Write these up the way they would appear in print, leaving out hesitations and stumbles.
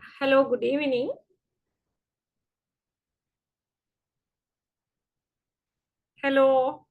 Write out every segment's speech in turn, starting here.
Hello, good evening. Hello.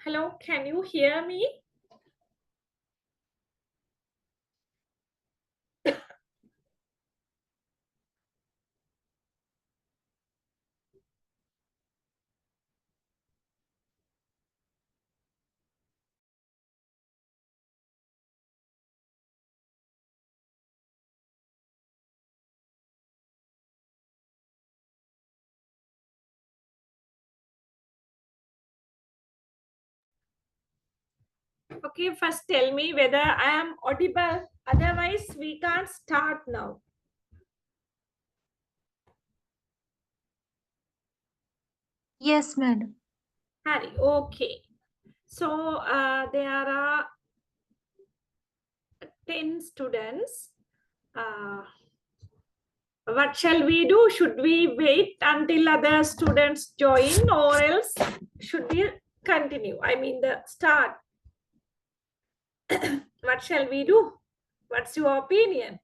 Hello, can you hear me? Okay, first tell me whether I am audible. Otherwise, we can't start now. Yes, madam. Harry, okay. So there are 10 students. Uh, what shall we do? Should we wait until other students join or else should we continue? I mean the start. What shall we do? What's your opinion?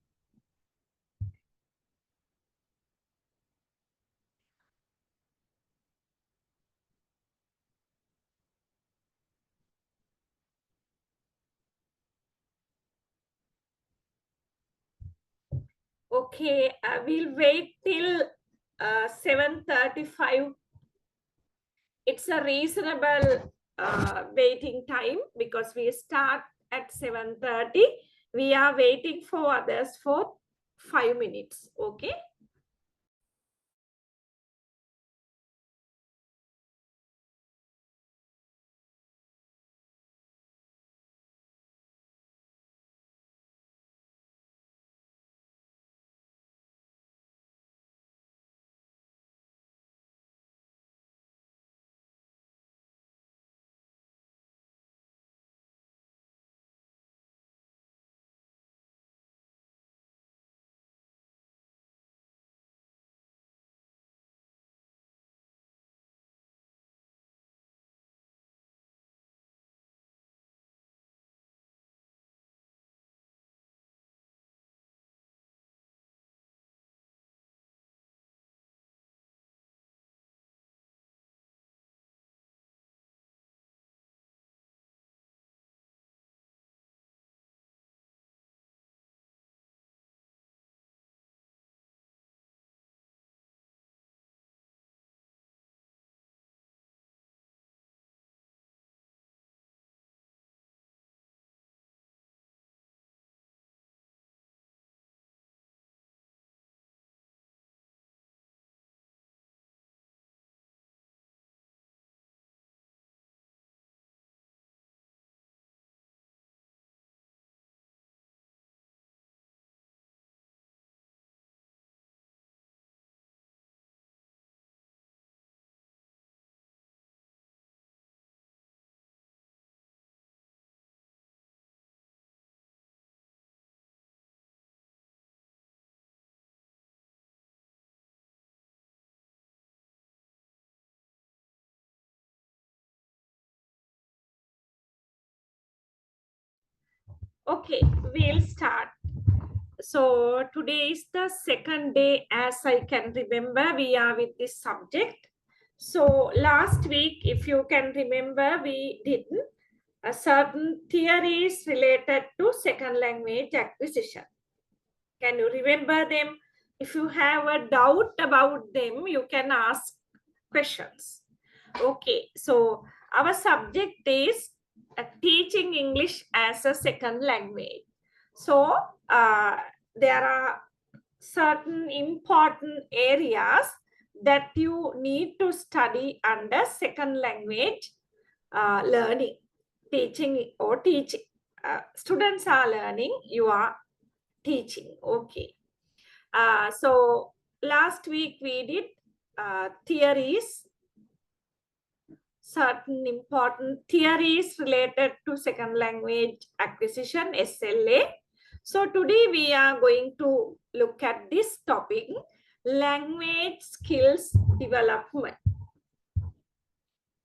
Okay, we'll wait till 7:35. It's a reasonable waiting time because we start at 7:30. We are waiting for others for 5 minutes. Okay. Okay, we'll start. So today is the second day, as I can remember, we are with this subject. So last week, if you can remember, we did a certain theories related to second language acquisition. Can you remember them? If you have a doubt about them, you can ask questions. Okay, so our subject is teaching English as a second language. So there are certain important areas that you need to study under second language learning, teaching or teaching. Students are learning, you are teaching. Okay. So last week we did theories, certain important theories related to second language acquisition, SLA. So today we are going to look at this topic, language skills development.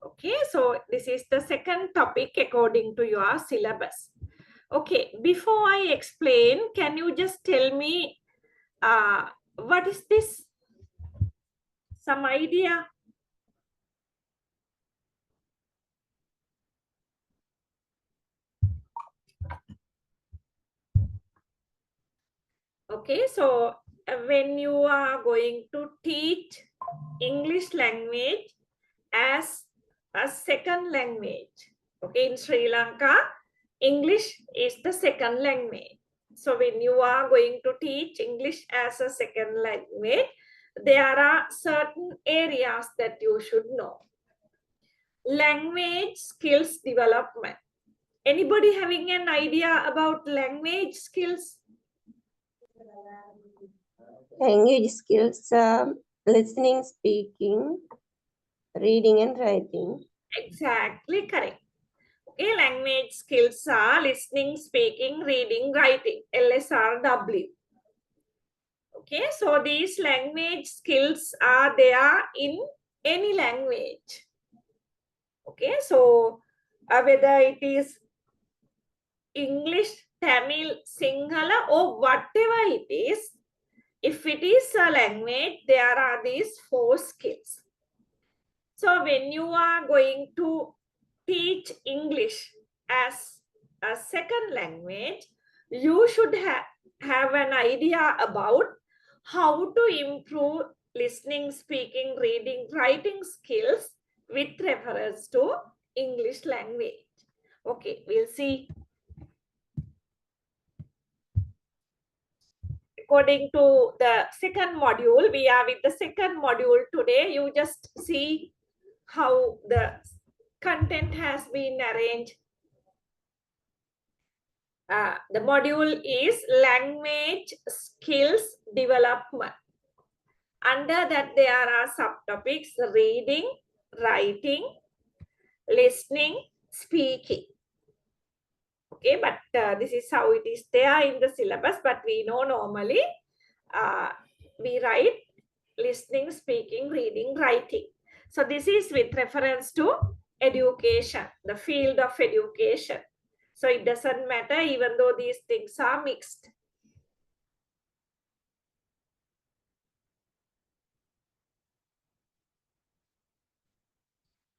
Okay, so this is the second topic according to your syllabus. Okay, before I explain, can you just tell me what is this? Some idea? Okay, so when you are going to teach English language as a second language, okay, in Sri Lanka, English is the second language. So when you are going to teach English as a second language, there are certain areas that you should know. Language skills development. Anybody having an idea about language skills? Language skills, listening, speaking, reading and writing. Exactly correct. Okay, language skills are listening, speaking, reading, writing, LSRW. Okay, so these language skills are there in any language. Okay, so whether it is English, Tamil, Sinhala, or whatever it is, if it is a language, there are these 4 skills. So when you are going to teach English as a second language, you should have an idea about how to improve listening, speaking, reading, writing skills with reference to English language. Okay, we'll see. According to the second module, we are with the second module today. You just see how the content has been arranged. The module is language skills development. Under that, there are subtopics: reading, writing, listening, speaking. Okay, but this is how it is there in the syllabus, but we know normally we write listening, speaking, reading, writing. So this is with reference to education, the field of education. So it doesn't matter even though these things are mixed.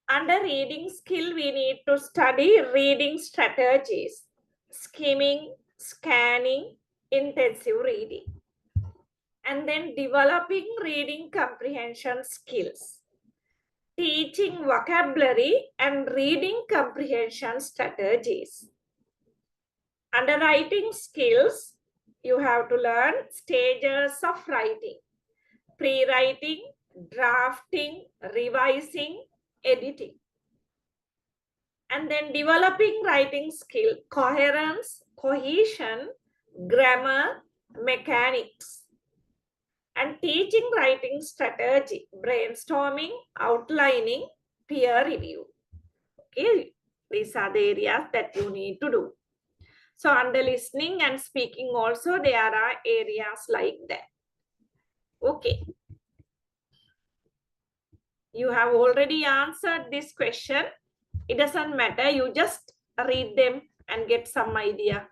Under reading skill, we need to study reading strategies, skimming, scanning, intensive reading, and then developing reading comprehension skills, teaching vocabulary and reading comprehension strategies. Under writing skills, you have to learn stages of writing: pre-writing, drafting, revising, editing. And then developing writing skill: coherence, cohesion, grammar, mechanics. And teaching writing strategy: brainstorming, outlining, peer review. Okay, these are the areas that you need to do. So under listening and speaking also, there are areas like that. Okay. You have already answered this question. It doesn't matter. You just read them and get some idea.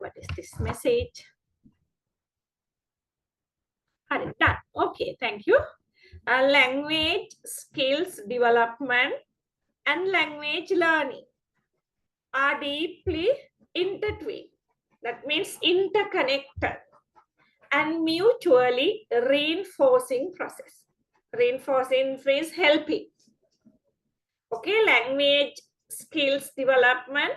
what is this message? Done. Okay, thank you. Language skills development and language learning are deeply intertwined. That means interconnected and mutually reinforcing process. Reinforcing means helping. Okay, language skills development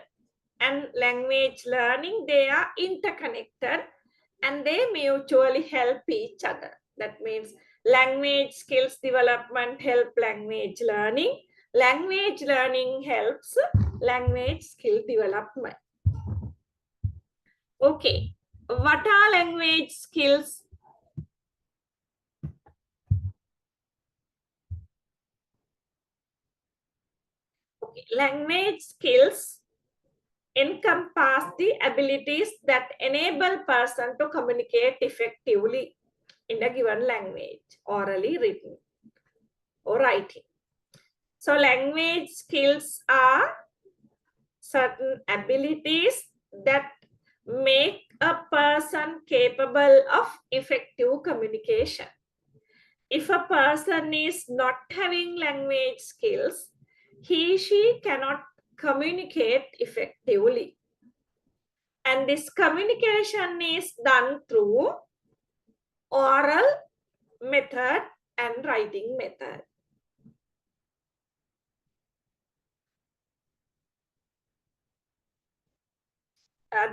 and language learning, they are interconnected and they mutually help each other. That means language skills development help language learning. Language learning helps language skill development. Okay, what are language skills? Okay, language skills encompass the abilities that enable person to communicate effectively in a given language, orally, written, or writing. So language skills are certain abilities that make a person capable of effective communication. If a person is not having language skills, she cannot communicate effectively. And this communication is done through oral method and writing method.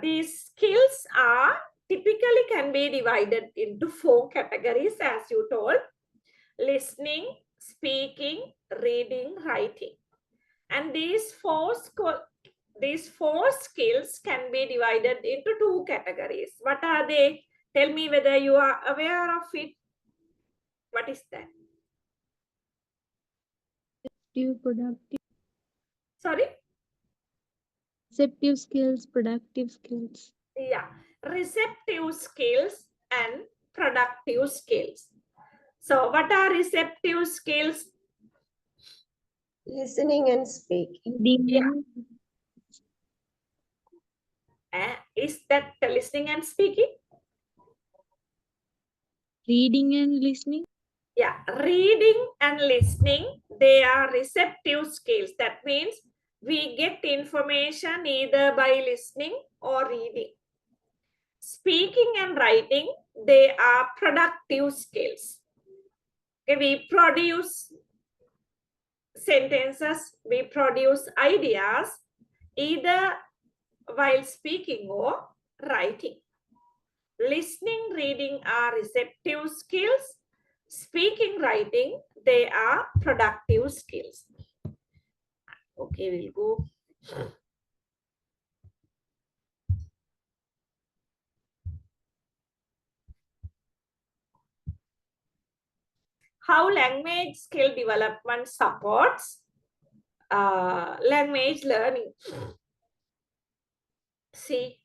These skills are typically can be divided into 4 categories, as you told: listening, speaking, reading, writing. And these four skills can be divided into 2 categories. What are they? Tell me whether you are aware of it. What is that? Productive. Sorry? Receptive skills, productive skills. Yeah, receptive skills and productive skills. So what are receptive skills? Listening and speaking. Yeah. Is that listening and speaking? Reading and listening. Yeah, reading and listening, they are receptive skills. That means we get information either by listening or reading. Speaking and writing, they are productive skills. Okay, we produce sentences, we produce ideas either while speaking or writing. Listening, reading are receptive skills. Speaking, writing, they are productive skills. Okay, we'll go. How language skill development supports language learning. See,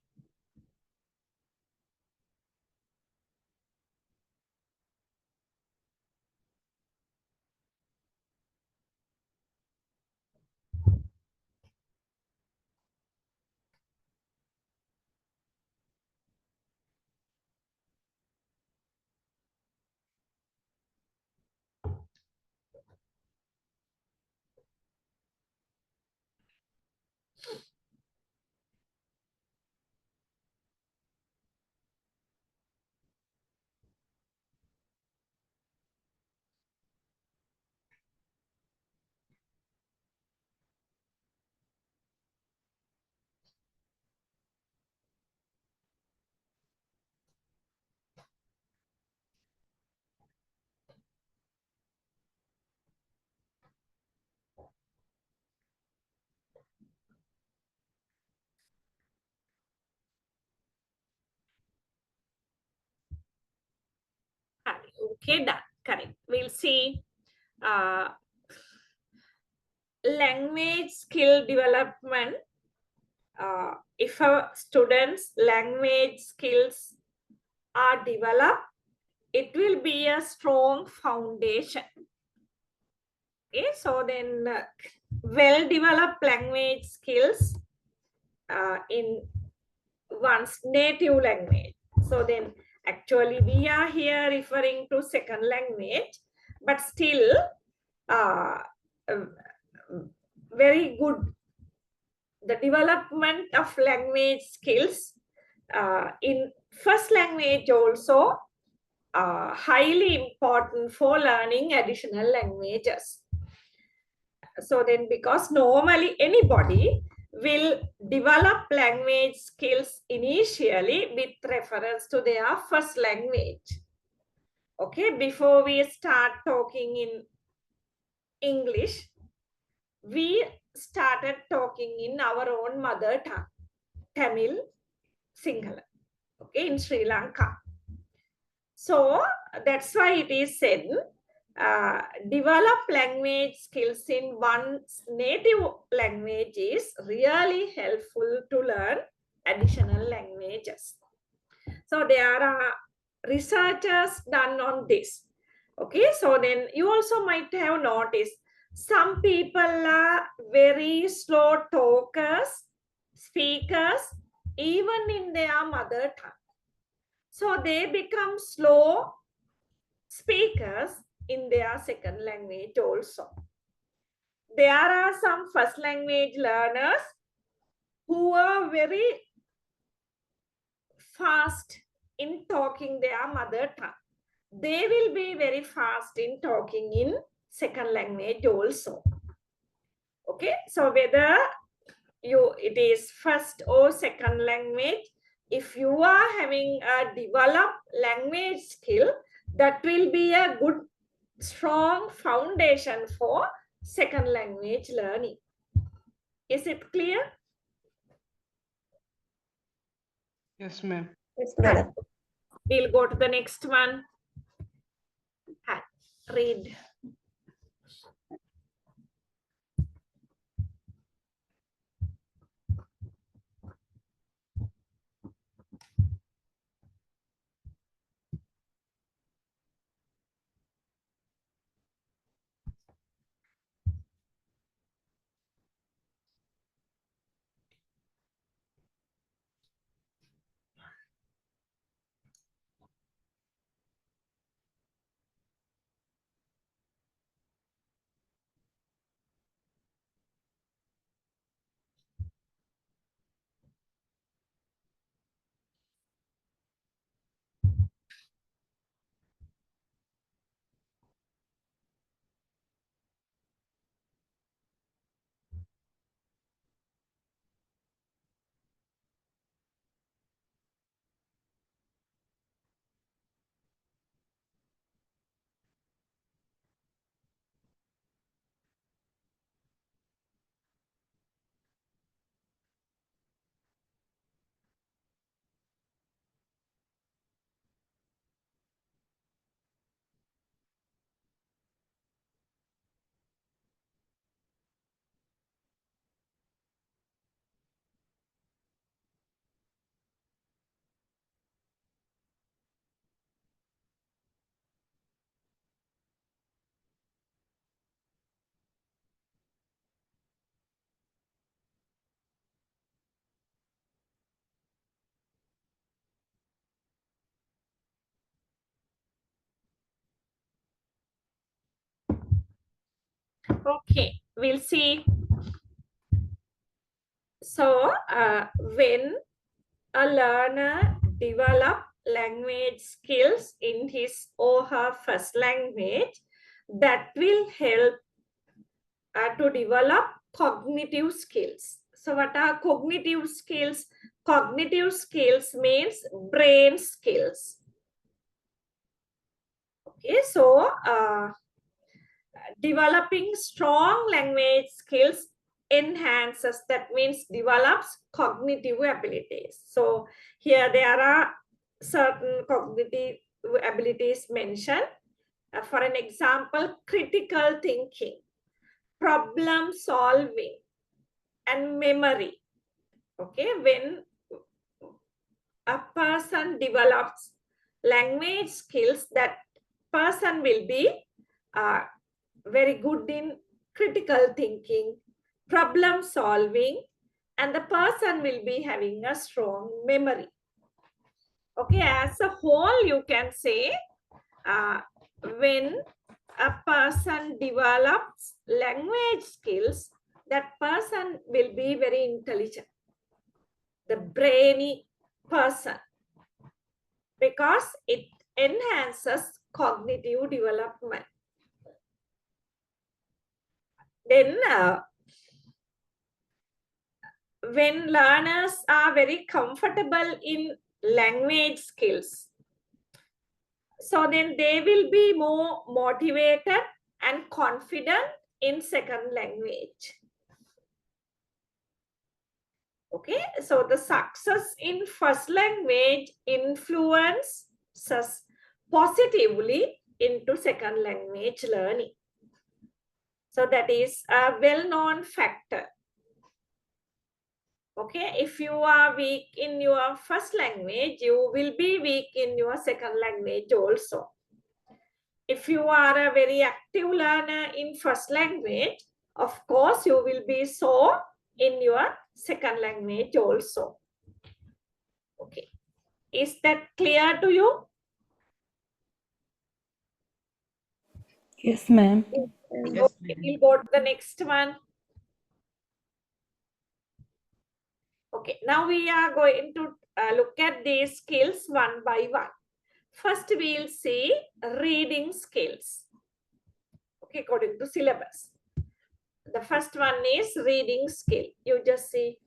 okay, done. Correct. We'll see language skill development. If a student's language skills are developed, it will be a strong foundation. Okay, so then well-developed language skills in one's native language. So then actually we are here referring to second language, but still uh, uh, very good. The development of language skills in first language also highly important for learning additional languages. So then because normally anybody will develop language skills initially with reference to their first language. Okay, before we start talking in English, we started talking in our own mother tongue, Tamil, Sinhala, okay, in Sri Lanka. So that's why it is said, develop language skills in one's native language is really helpful to learn additional languages. So there are researchers done on this. Okay, so then you also might have noticed some people are very slow talkers, speakers, even in their mother tongue. So they become slow speakers in their second language also. There are some first language learners who are very fast in talking their mother tongue. They will be very fast in talking in second language also. Okay, so whether it is first or second language, if you are having a developed language skill, that will be a good strong foundation for second language learning. Is it clear? Yes, ma'am. Yes, madam. We'll go to the next one. Read. Okay, we'll see. So when a learner develop language skills in his or her first language, that will help to develop cognitive skills. So what are cognitive skills? Cognitive skills means brain skills. Okay, so developing strong language skills enhances, that means develops cognitive abilities. So here there are certain cognitive abilities mentioned. For an example, critical thinking, problem solving, and memory. Okay, when a person develops language skills, that person will be very good in critical thinking, problem solving, and the person will be having a strong memory. Okay, as a whole, you can say when a person develops language skills, that person will be very intelligent, the brainy person, because it enhances cognitive development. Then when learners are very comfortable in language skills, so then they will be more motivated and confident in second language. Okay, so the success in first language influences positively into second language learning. So that is a well-known factor. Okay, if you are weak in your first language, you will be weak in your second language also. If you are a very active learner in first language, of course, you will be so in your second language also. Okay, is that clear to you? Yes, ma'am. Yes, Okay, ma'am. we'll go to the next one. Okay, now we are going to look at these skills one by one. First, we'll see reading skills. Okay, according to syllabus. The first one is reading skill. You just see.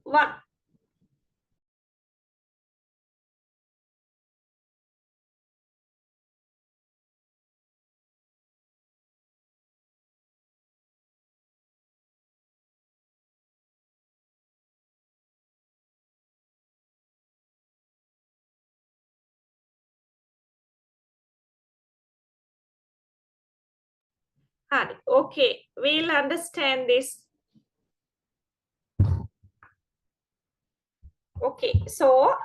One. Okay, we'll understand this. Okay, so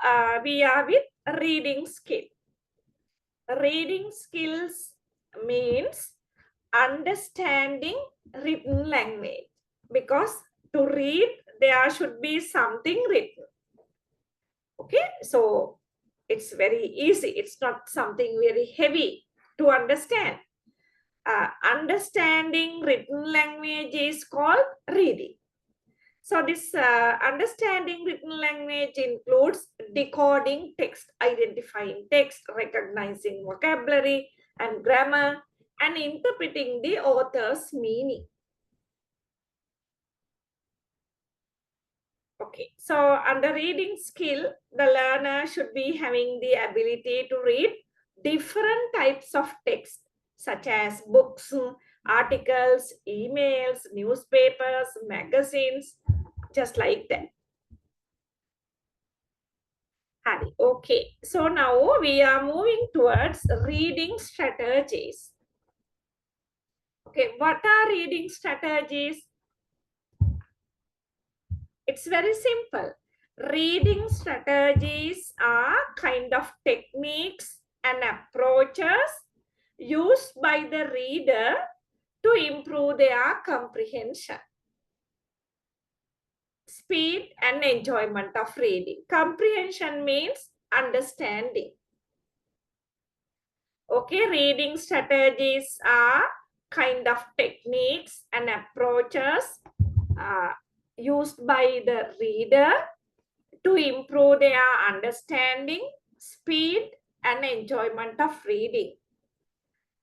we are with reading skill. Reading skills means understanding written language, because to read there should be something written. Okay, so it's very easy. It's not something very heavy to understand. Understanding written language is called reading. So this understanding written language includes decoding text, identifying text, recognizing vocabulary and grammar, and interpreting the author's meaning. Okay, so under reading skill, the learner should be having the ability to read different types of text, such as books, articles, emails, newspapers, magazines, just like that. Okay, so now we are moving towards reading strategies. Okay, what are reading strategies? It's very simple. Reading strategies are kind of techniques and approaches used by the reader to improve their comprehension, speed, and enjoyment of reading. Comprehension means understanding. Okay, reading strategies are kind of techniques and approaches used by the reader to improve their understanding, speed, and enjoyment of reading.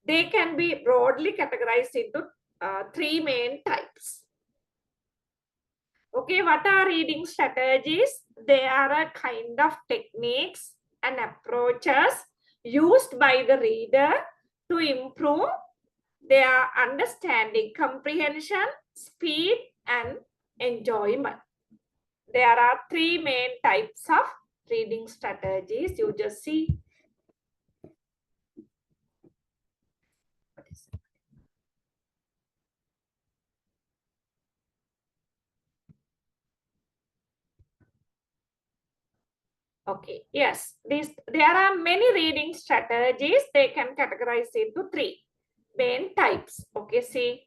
They can be broadly categorized into three main types. Okay, what are reading strategies? They are a kind of techniques and approaches used by the reader to improve their understanding, comprehension, speed, and enjoyment. There are three main types of reading strategies. You just see. Okay, yes, there are many reading strategies. They can categorize into three main types. Okay, see.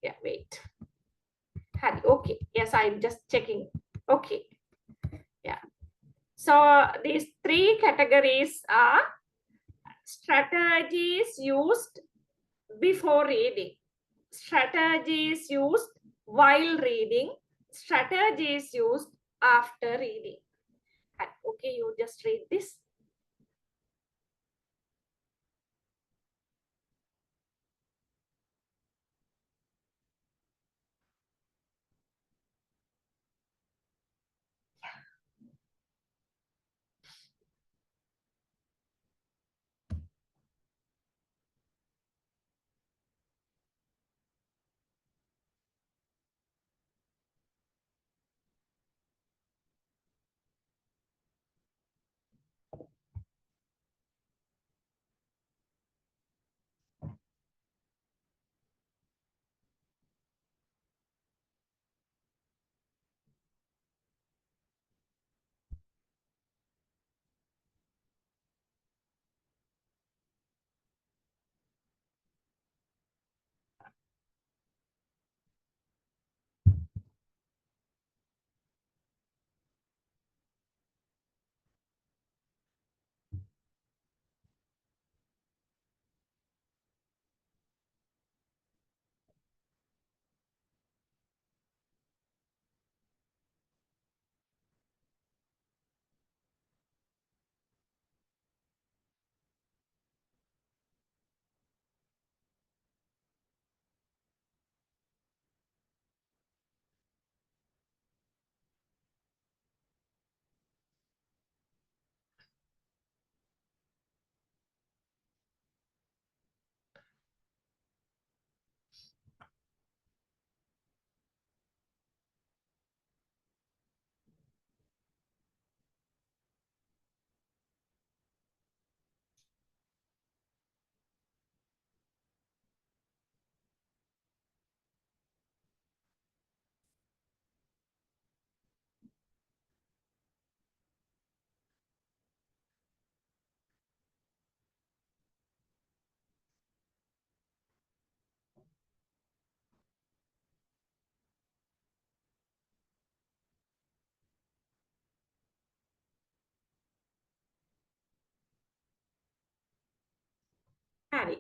Yeah, wait. Okay, yes, I'm just checking. Okay, yeah. So these three categories are strategies used before reading, strategies used while reading, strategies used after reading. Okay, you just read this.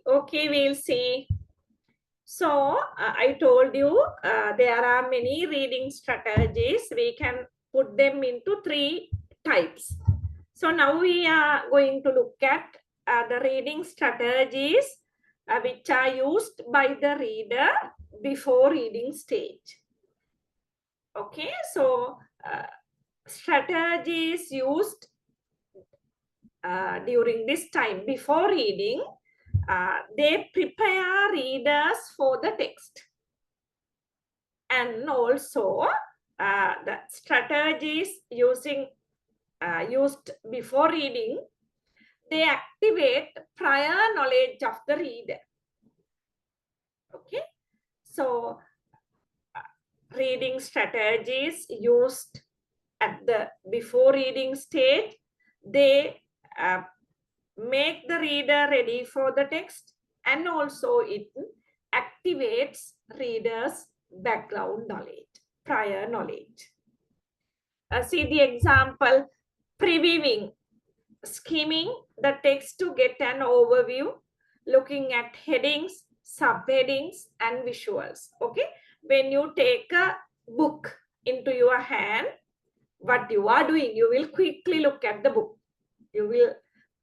Okay, we'll see. So I told you there are many reading strategies. We can put them into three types. So now we are going to look at the reading strategies which are used by the reader before reading stage. Okay, so strategies used during this time before reading, they prepare readers for the text. And also the strategies used before reading, they activate prior knowledge of the reader. Okay, so reading strategies used at the before reading stage, they make the reader ready for the text, and also it activates readers' background knowledge, prior knowledge. See the example: previewing, skimming the text to get an overview, looking at headings, subheadings, and visuals. Okay, when you take a book into your hand, what you are doing, you will quickly look at the book. You will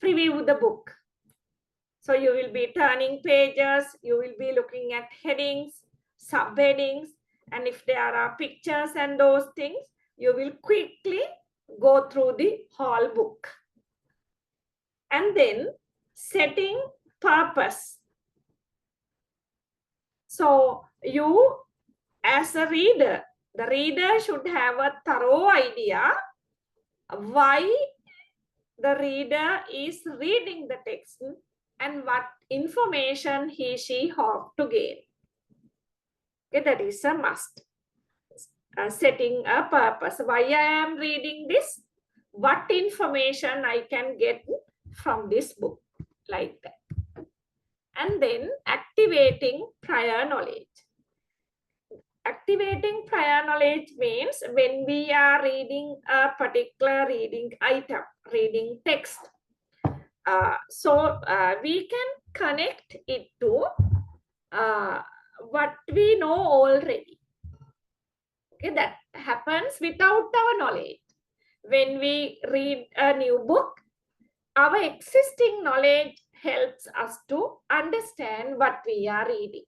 preview the book. So you will be turning pages, you will be looking at headings, subheadings, and if there are pictures and those things, you will quickly go through the whole book. And then setting purpose. So you, as a reader, the reader should have a thorough idea why the reader is reading the text and what information she hopes to gain. Okay, that is a must. Setting a purpose. Why I am reading this? What information I can get from this book, like that. And then activating prior knowledge. Activating prior knowledge means when we are reading a particular reading item, reading text, we can connect it to what we know already. Okay, that happens without our knowledge. When we read a new book, our existing knowledge helps us to understand what we are reading.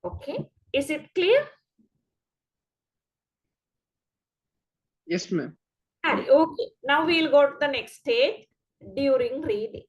Okay, is it clear? Yes, ma'am. Okay, now we'll go to the next stage, during reading.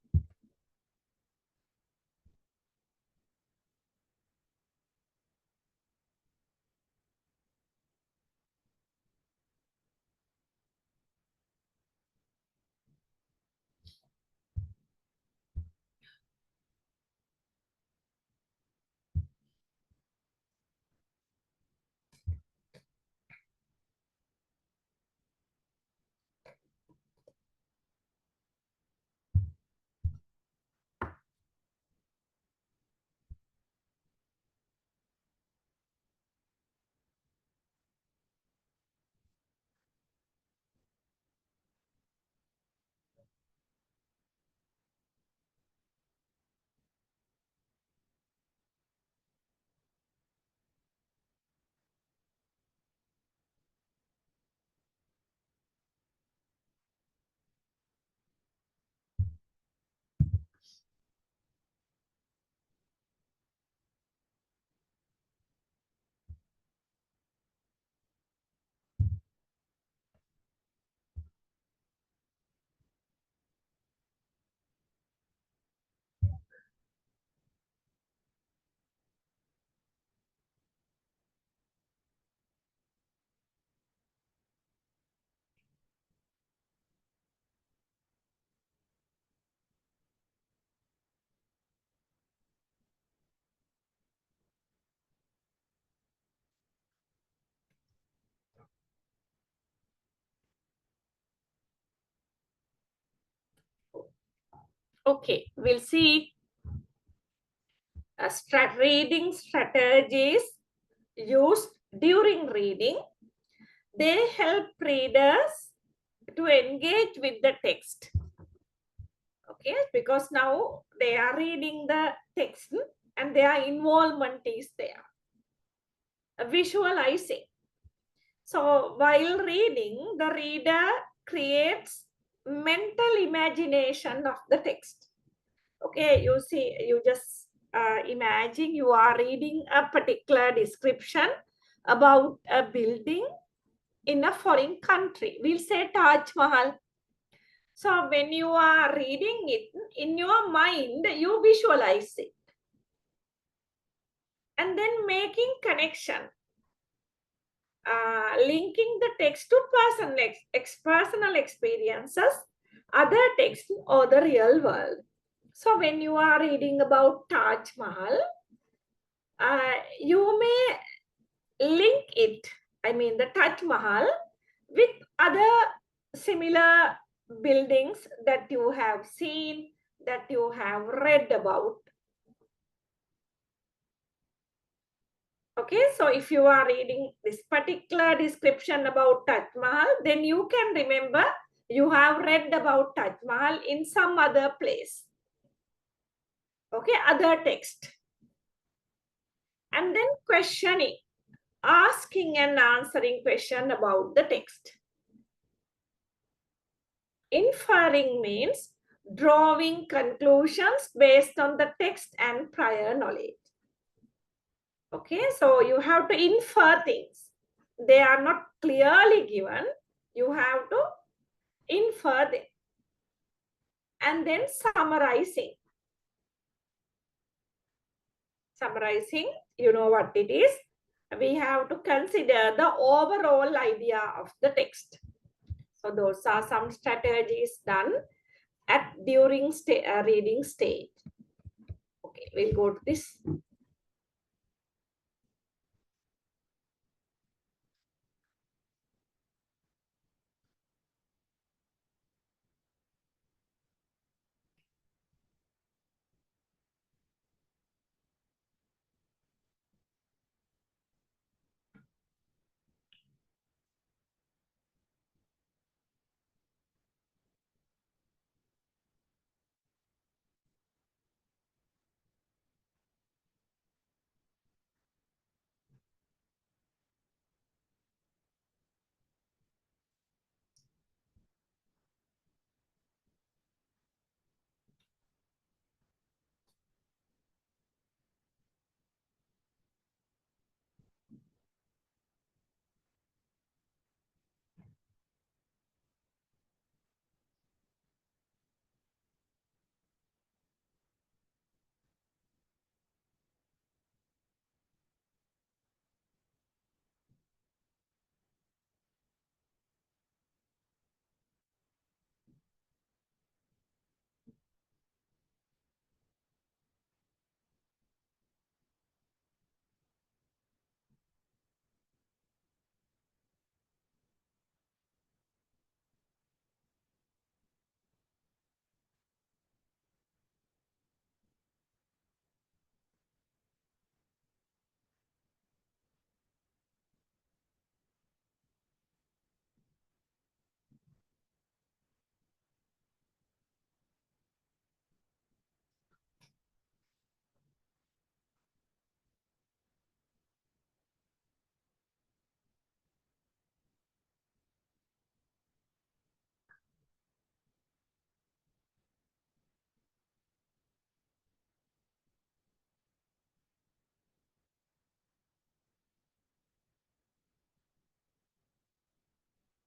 Okay, we'll see reading strategies used during reading. They help readers to engage with the text. Okay, because now they are reading the text and their involvement is there. Visualizing. So while reading, the reader creates mental imagination of the text. Okay, you see, you just imagine you are reading a particular description about a building in a foreign country. We'll say Taj Mahal. So when you are reading it, in your mind, you visualize it. And then making connection, linking the text to personal experiences, other text, or the real world. So when you are reading about Taj Mahal, you may link it, I mean the Taj Mahal, with other similar buildings that you have seen, that you have read about. Okay, so if you are reading this particular description about Taj Mahal, then you can remember you have read about Taj Mahal in some other place. Okay, other text. And then questioning, asking and answering question about the text. Inferring means drawing conclusions based on the text and prior knowledge. Okay, so you have to infer things. They are not clearly given. You have to infer them. And then summarizing. Summarizing, you know what it is. We have to consider the overall idea of the text. So those are some strategies done during reading stage. Okay, we'll go to this.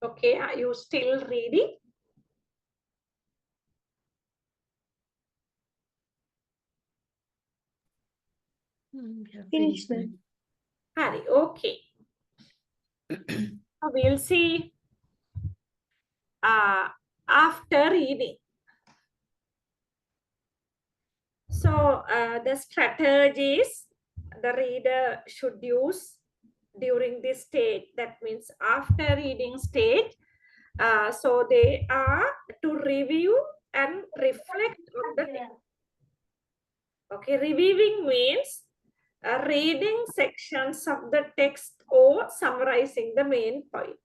Okay, are you still reading? Finish, ma'am. Hari, okay. So we'll see after reading. So the strategies the reader should use during this stage, that means after reading stage, so they are to review and reflect on the text. Okay, reviewing means reading sections of the text or summarizing the main point.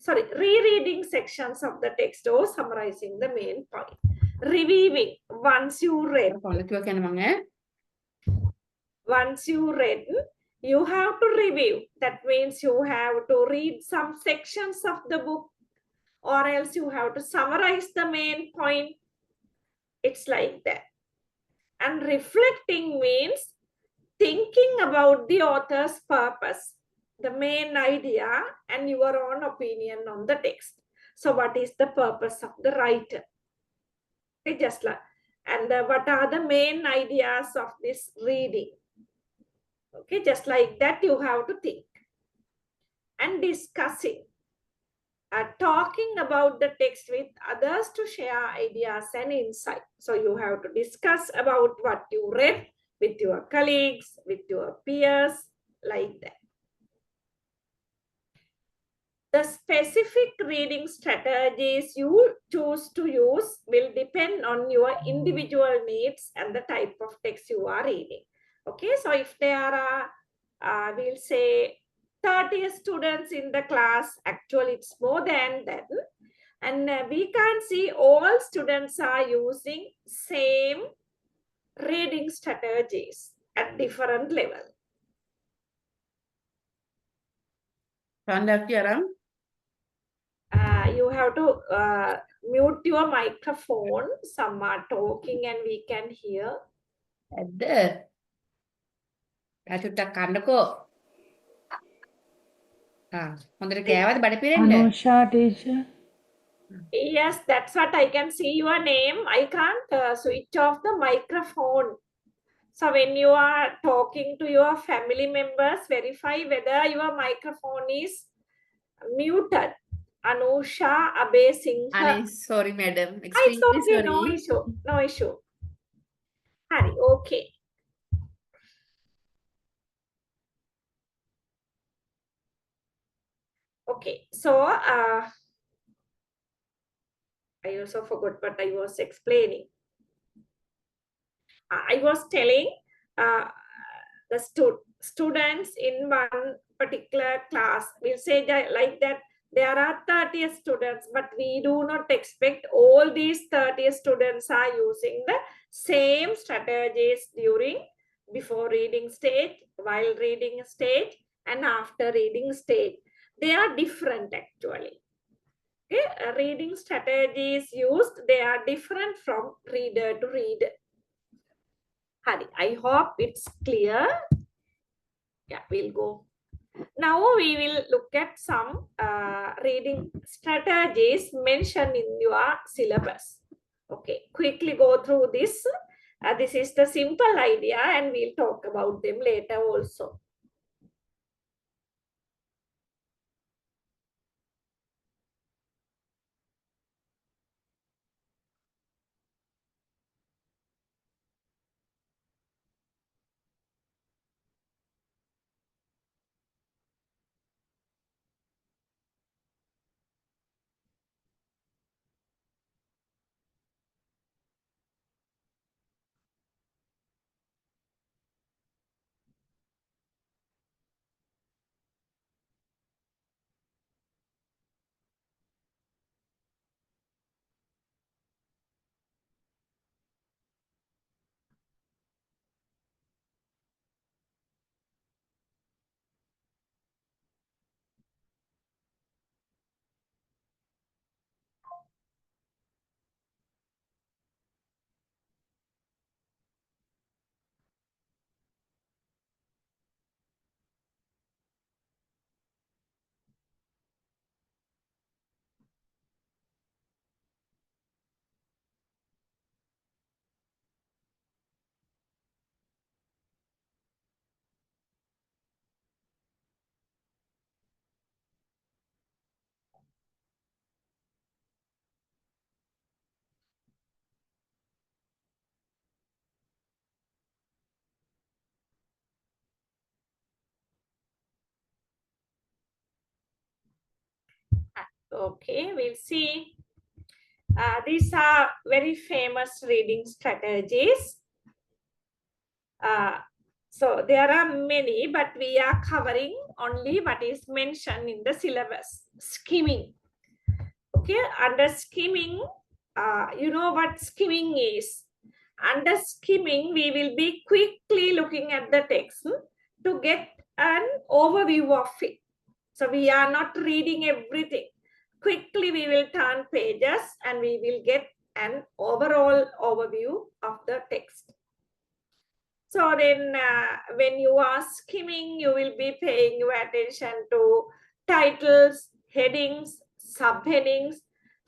Sorry, rereading sections of the text or summarizing the main point. Reviewing, once you read, you have to review. That means you have to read some sections of the book, or else you have to summarize the main point. It's like that. And reflecting means thinking about the author's purpose, the main idea, and your own opinion on the text. So what is the purpose of the writer? Okay, just like, and what are the main ideas of this reading? Okay, just like that you have to think. And discussing, talking about the text with others to share ideas and insight. So you have to discuss about what you read with your colleagues, with your peers, like that. The specific reading strategies you choose to use will depend on your individual needs and the type of text you are reading. Okay, so if there are, we'll say 30 students in the class, actually it's more than that. And we can see all students are using same reading strategies at different level. You have to mute your microphone. Some are talking and we can hear. Anusha teacher. Yes, that's what I can see your name. I can't switch off the microphone. So when you are talking to your family members, verify whether your microphone is muted. Anusha Abe Singha. Sorry, madam. It's Extremely okay, no sorry. issue, no issue. Hari, okay. Okay, so I also forgot what I was explaining. I was telling uh, the students in one particular class, we'll say that like that there are 30 students, but we do not expect all these 30 students are using the same strategies during before reading stage, while reading stage, and after reading stage. They are different actually. Okay, reading strategies used, they are different from reader to reader. Hari, I hope it's clear. Yeah, we'll go. Now we will look at some reading strategies mentioned in your syllabus. Okay, quickly go through this. This is the simple idea and we'll talk about them later also. Okay, we'll see. These are very famous reading strategies. So there are many, but we are covering only what is mentioned in the syllabus. Skimming. Okay, under skimming, you know what skimming is. Under skimming, we will be quickly looking at the text to get an overview of it. So we are not reading everything. Quickly, we will turn pages and we will get an overall overview of the text. So then when you are skimming, you will be paying your attention to titles, headings, subheadings,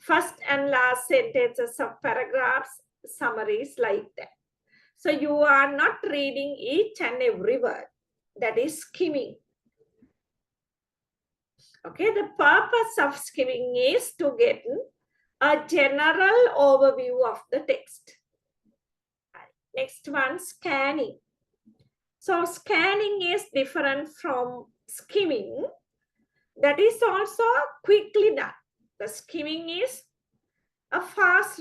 first and last sentences of paragraphs, summaries like that. So you are not reading each and every word. That is skimming. Okay, the purpose of skimming is to get a general overview of the text. Next one, scanning. So scanning is different from skimming. That is also quickly done. The skimming is a fast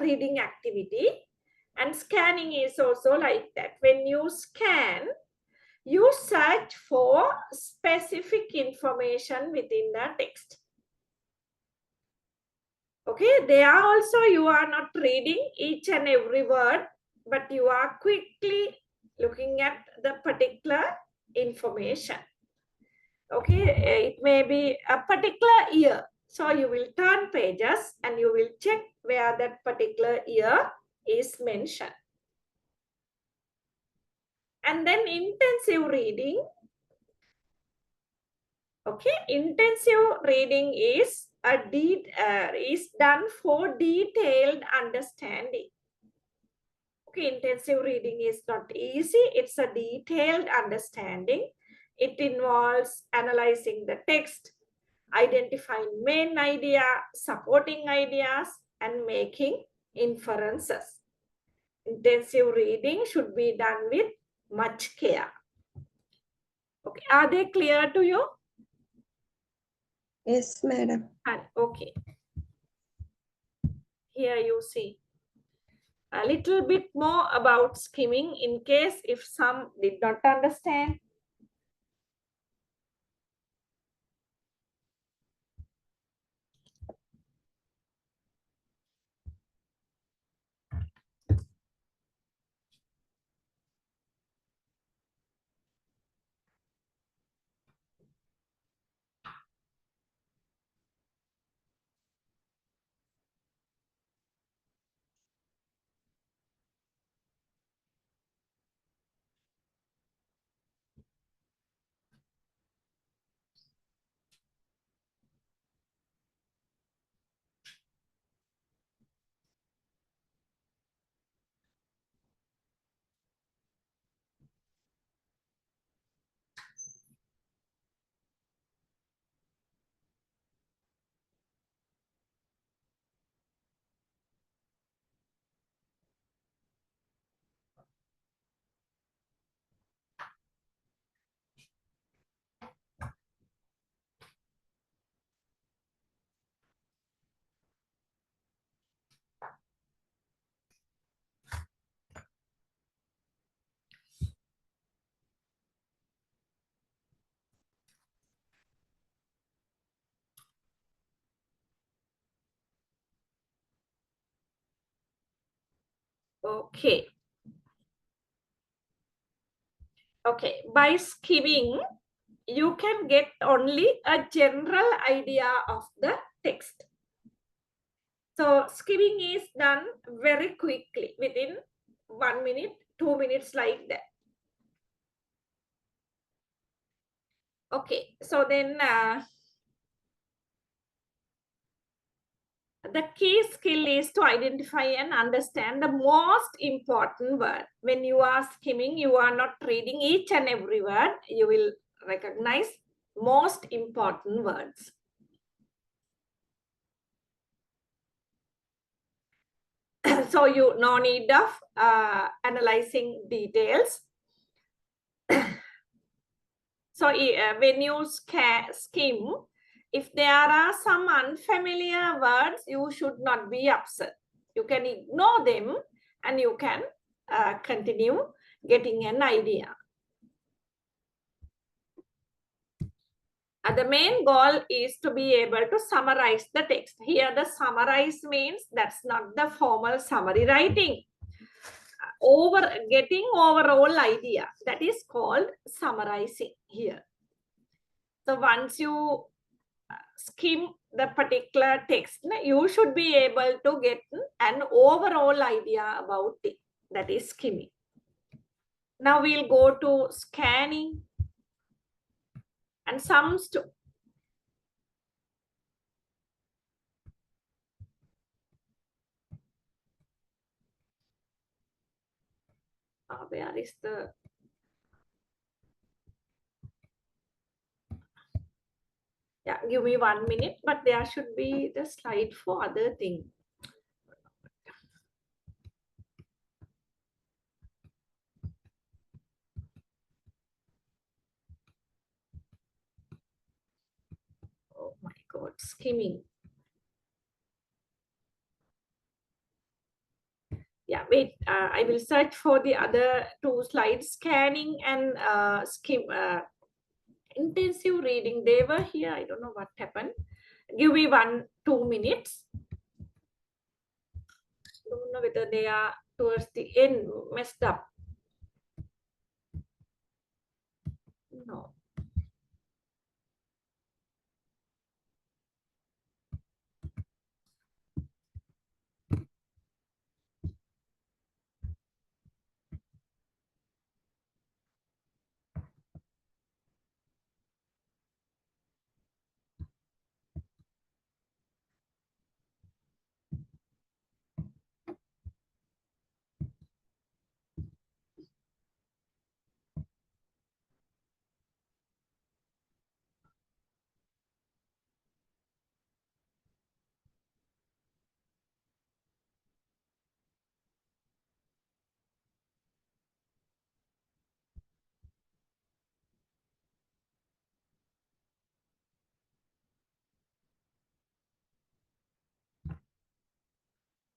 reading activity, and scanning is also like that. When you scan, you search for specific information within the text. Okay, there also you are not reading each and every word, but you are quickly looking at the particular information. Okay, it may be a particular year. So you will turn pages and you will check where that particular year is mentioned. And then intensive reading. Okay, intensive reading is done for detailed understanding. Okay, intensive reading is not easy. It's a detailed understanding. It involves analyzing the text, identifying main idea, supporting ideas, and making inferences. Intensive reading should be done with much care. Okay, are they clear to you? Yes, madam. Okay. Here you see a little bit more about skimming in case if some did not understand. Okay. Okay, by skimming, you can get only a general idea of the text. So skimming is done very quickly within 1 minute, 2 minutes like that. Okay, so then the key skill is to identify and understand the most important word. When you are skimming, you are not reading each and every word. You will recognize most important words. So you no need of analyzing details. So when you skim, if there are some unfamiliar words, you should not be upset. You can ignore them and you can continue getting an idea. The main goal is to be able to summarize the text. Here the summarize means that's not the formal summary writing. Getting overall idea, that is called summarizing here. So once you skim the particular text, you should be able to get an overall idea about it. That is skimming. Now we'll go to scanning and where is the... Yeah, give me 1 minute, but there should be the slide for other thing. Oh my God, skimming. Yeah, wait, I will search for the other two slides, scanning and intensive reading. They were here. I don't know what happened. Give me 1-2 minutes. Don't know whether they are towards the end messed up. No.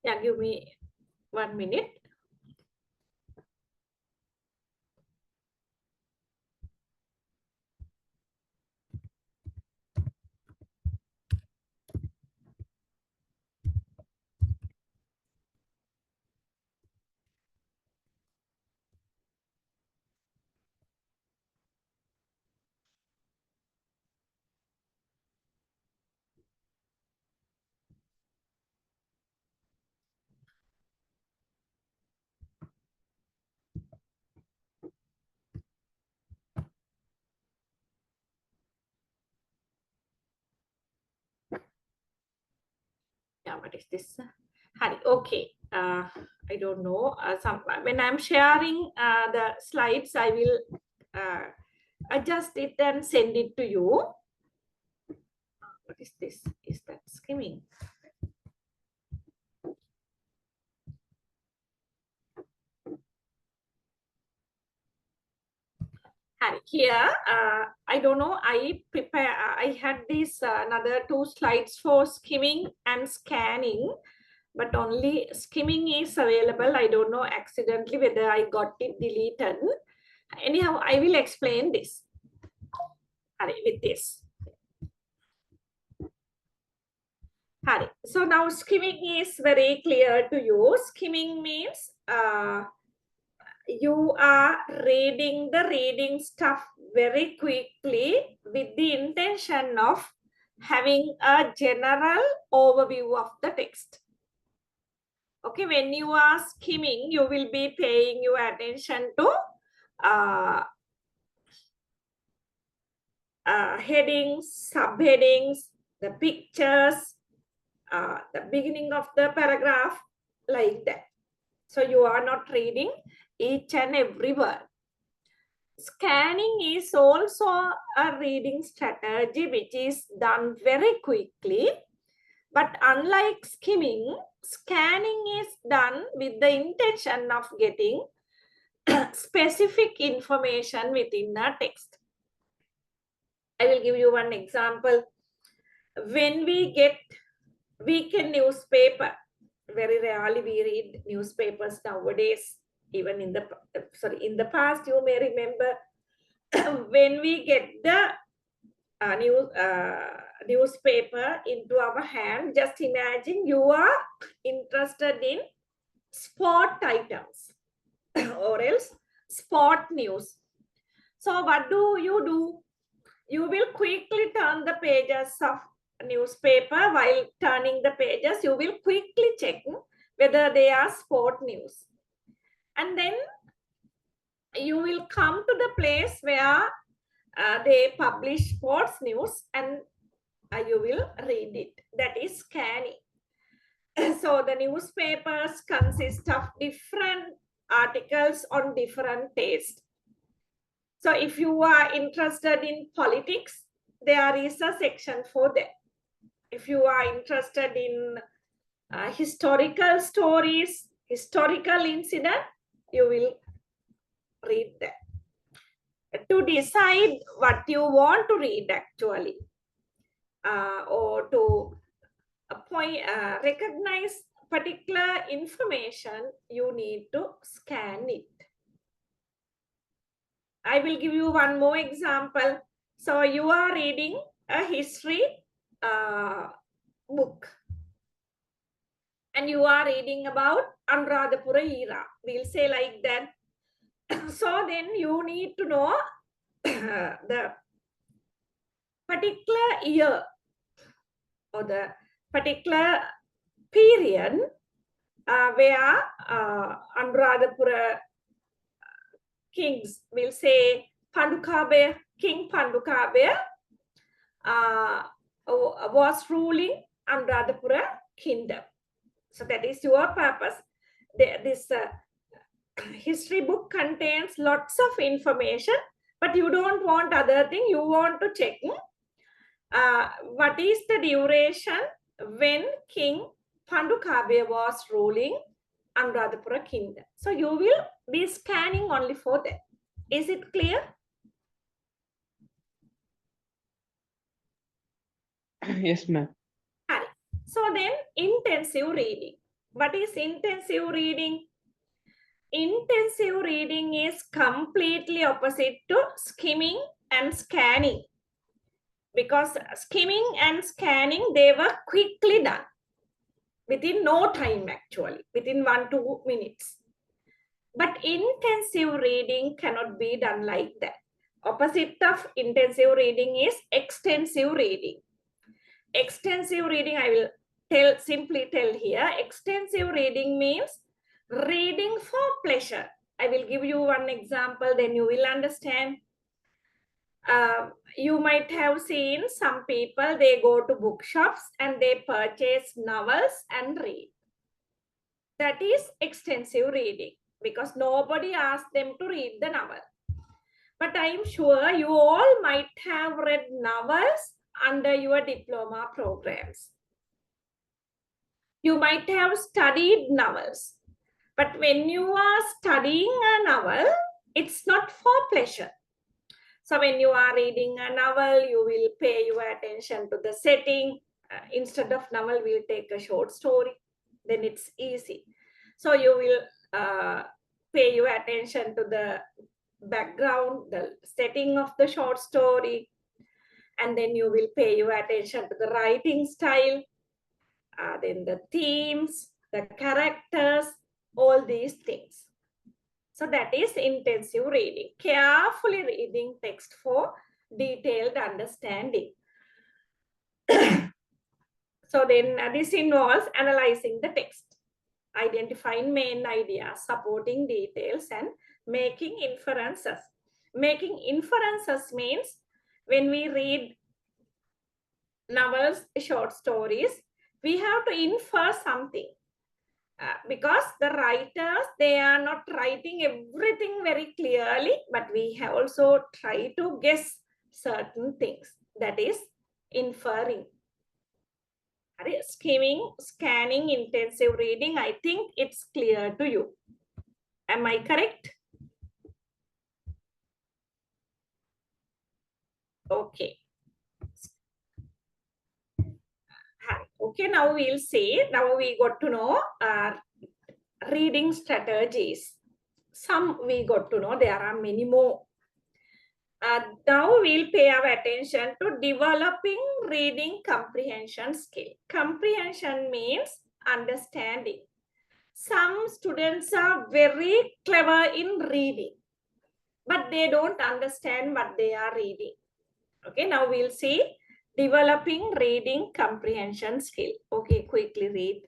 Yeah, give me 1 minute. Yeah, what is this? Hari, okay. I don't know. When I'm sharing the slides, I will adjust it and send it to you. What is this? Is that skimming? And here, I don't know, I had these another two slides for skimming and scanning, but only skimming is available. I don't know accidentally whether I got it deleted. Anyhow, I will explain this with this. So now skimming is very clear to you. Skimming means you are reading the reading stuff very quickly with the intention of having a general overview of the text. Okay, when you are skimming, you will be paying your attention to headings, subheadings, the pictures, the beginning of the paragraph, like that. So you are not reading each and every word. Scanning is also a reading strategy which is done very quickly. But unlike skimming, scanning is done with the intention of getting specific information within a text. I will give you one example. When we get weekend newspaper, very rarely we read newspapers nowadays. Even in the past, you may remember when we get the newspaper into our hand, just imagine you are interested in sport items or else sport news. So what do? You will quickly turn the pages of newspaper. While turning the pages, you will quickly check whether they are sport news. And then you will come to the place where they publish sports news and you will read it. That is scanning. So the newspapers consist of different articles on different tastes. So if you are interested in politics, there is a section for that. If you are interested in historical stories, historical incident, you will read that. To decide what you want to read actually, or to recognize particular information, you need to scan it. I will give you one more example. So you are reading a history book, and you are reading about Anuradhapura era. We'll say like that. So then you need to know the particular year or the particular period where Anuradhapura kings, will say Pandukabaya, King Pandukabaya was ruling Anuradhapura kingdom. So that is your purpose. This history book contains lots of information, but you don't want other thing. You want to check what is the duration when King Pandukabaya was ruling Anuradhapura kingdom. So you will be scanning only for that. Is it clear? Yes, ma'am. So then intensive reading. What is intensive reading? Intensive reading is completely opposite to skimming and scanning. Because skimming and scanning, they were quickly done. Within no time actually, within 1-2 minutes. But intensive reading cannot be done like that. Opposite of intensive reading is extensive reading. Extensive reading, I will simply tell here. Extensive reading means reading for pleasure. I will give you one example, then you will understand. You might have seen some people, they go to bookshops and they purchase novels and read. That is extensive reading, because nobody asked them to read the novel. But I'm sure you all might have read novels under your diploma programs. You might have studied novels. But when you are studying a novel, it's not for pleasure. So when you are reading a novel, you will pay your attention to the setting. Instead of novel, we'll take a short story. Then it's easy. So you will pay your attention to the background, the setting of the short story. And then you will pay your attention to the writing style, then the themes, the characters, all these things. So that is intensive reading. Carefully reading text for detailed understanding. So then this involves analyzing the text, identifying main ideas, supporting details, and making inferences. Making inferences means when we read novels, short stories, we have to infer something. Because the writers, they are not writing everything very clearly, but we have also try to guess certain things. That is inferring. Skimming, scanning, intensive reading, I think it's clear to you. Am I correct? Okay. Okay, now we'll see. Now we got to know reading strategies. Some we got to know, there are many more. Now we'll pay our attention to developing reading comprehension skill. Comprehension means understanding. Some students are very clever in reading, but they don't understand what they are reading. Okay, now we'll see developing reading comprehension skill. Okay, quickly read.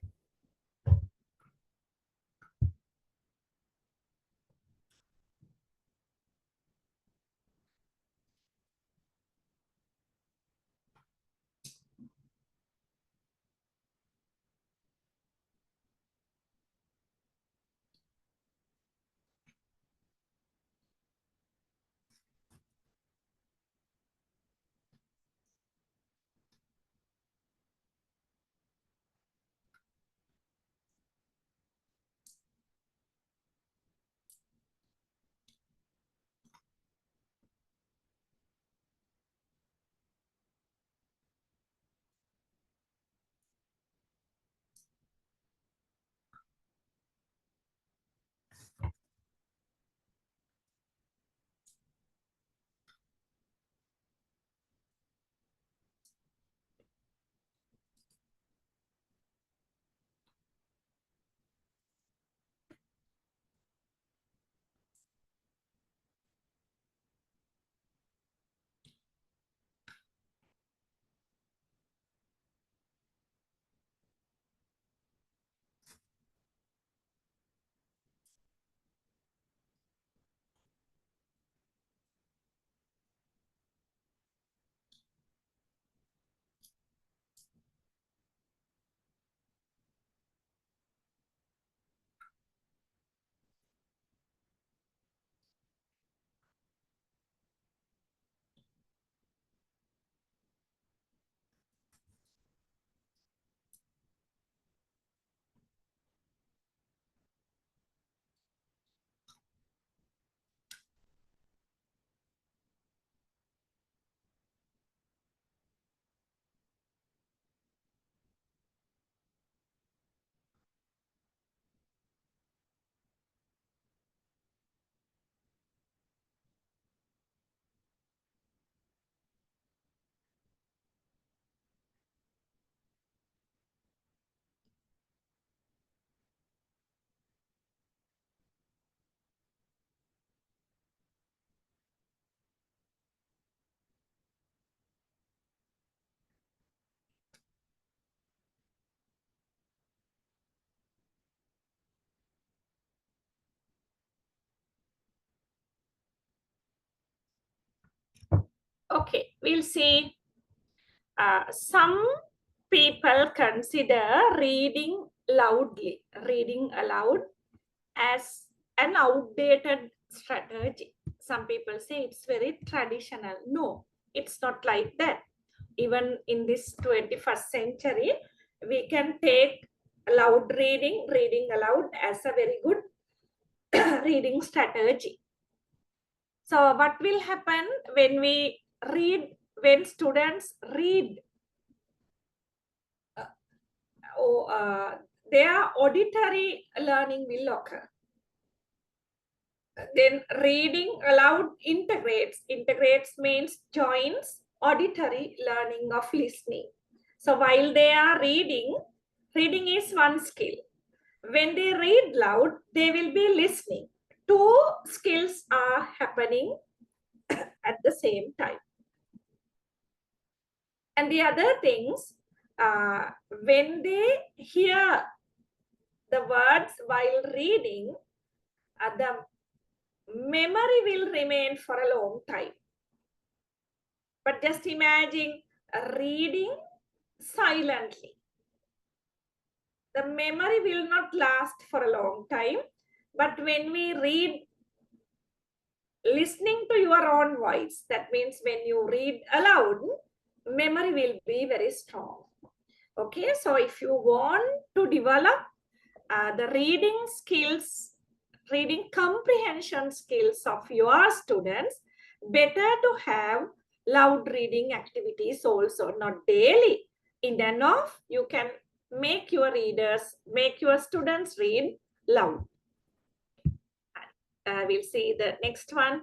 Okay, we'll see. Some people consider reading aloud as an outdated strategy. Some people say it's very traditional. No, it's not like that. Even in this 21st century, we can take reading aloud as a very good reading strategy. So what will happen when students read, their auditory learning will occur. Then reading aloud integrates means joins auditory learning of listening. So while they are reading is one skill. When they read loud, they will be listening. Two skills are happening at the same time. And the other things, when they hear the words while reading, the memory will remain for a long time. But just imagine reading silently. The memory will not last for a long time. But when we read listening to your own voice, that means when you read aloud, memory will be very strong. Okay, so if you want to develop the reading skills, reading comprehension skills of your students, better to have loud reading activities also, not daily. In and off, you can make your students read loud. We'll see the next one.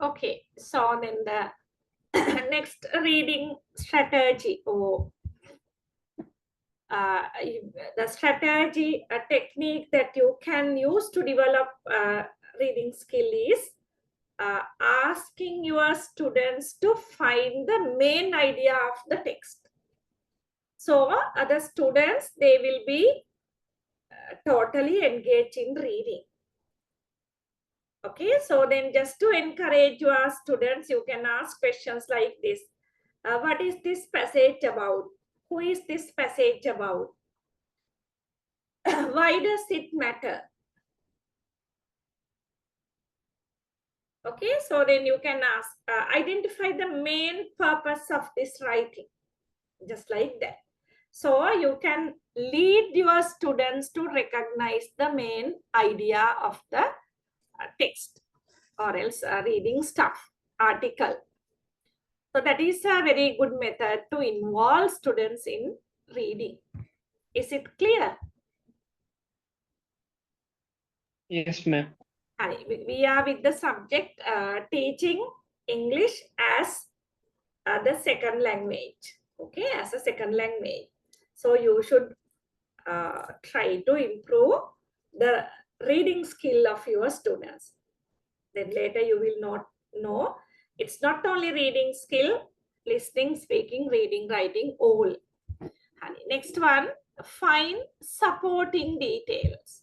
Okay, so then the next reading strategy or the strategy, a technique that you can use to develop reading skill is asking your students to find the main idea of the text. So other students, they will be totally engaged in reading. Okay, so then just to encourage your students, you can ask questions like this. What is this passage about? Who is this passage about? Why does it matter? Okay, so then you can ask, identify the main purpose of this writing, just like that. So you can lead your students to recognize the main idea of the text or else reading stuff, article. So that is a very good method to involve students in reading. Is it clear? Yes, ma'am. We are with the subject teaching English as the second language. Okay, as a second language. So you should try to improve the reading skill of your students. Then later you will not know it's not only reading skill, listening, speaking, reading, writing, all. Next one, find supporting details.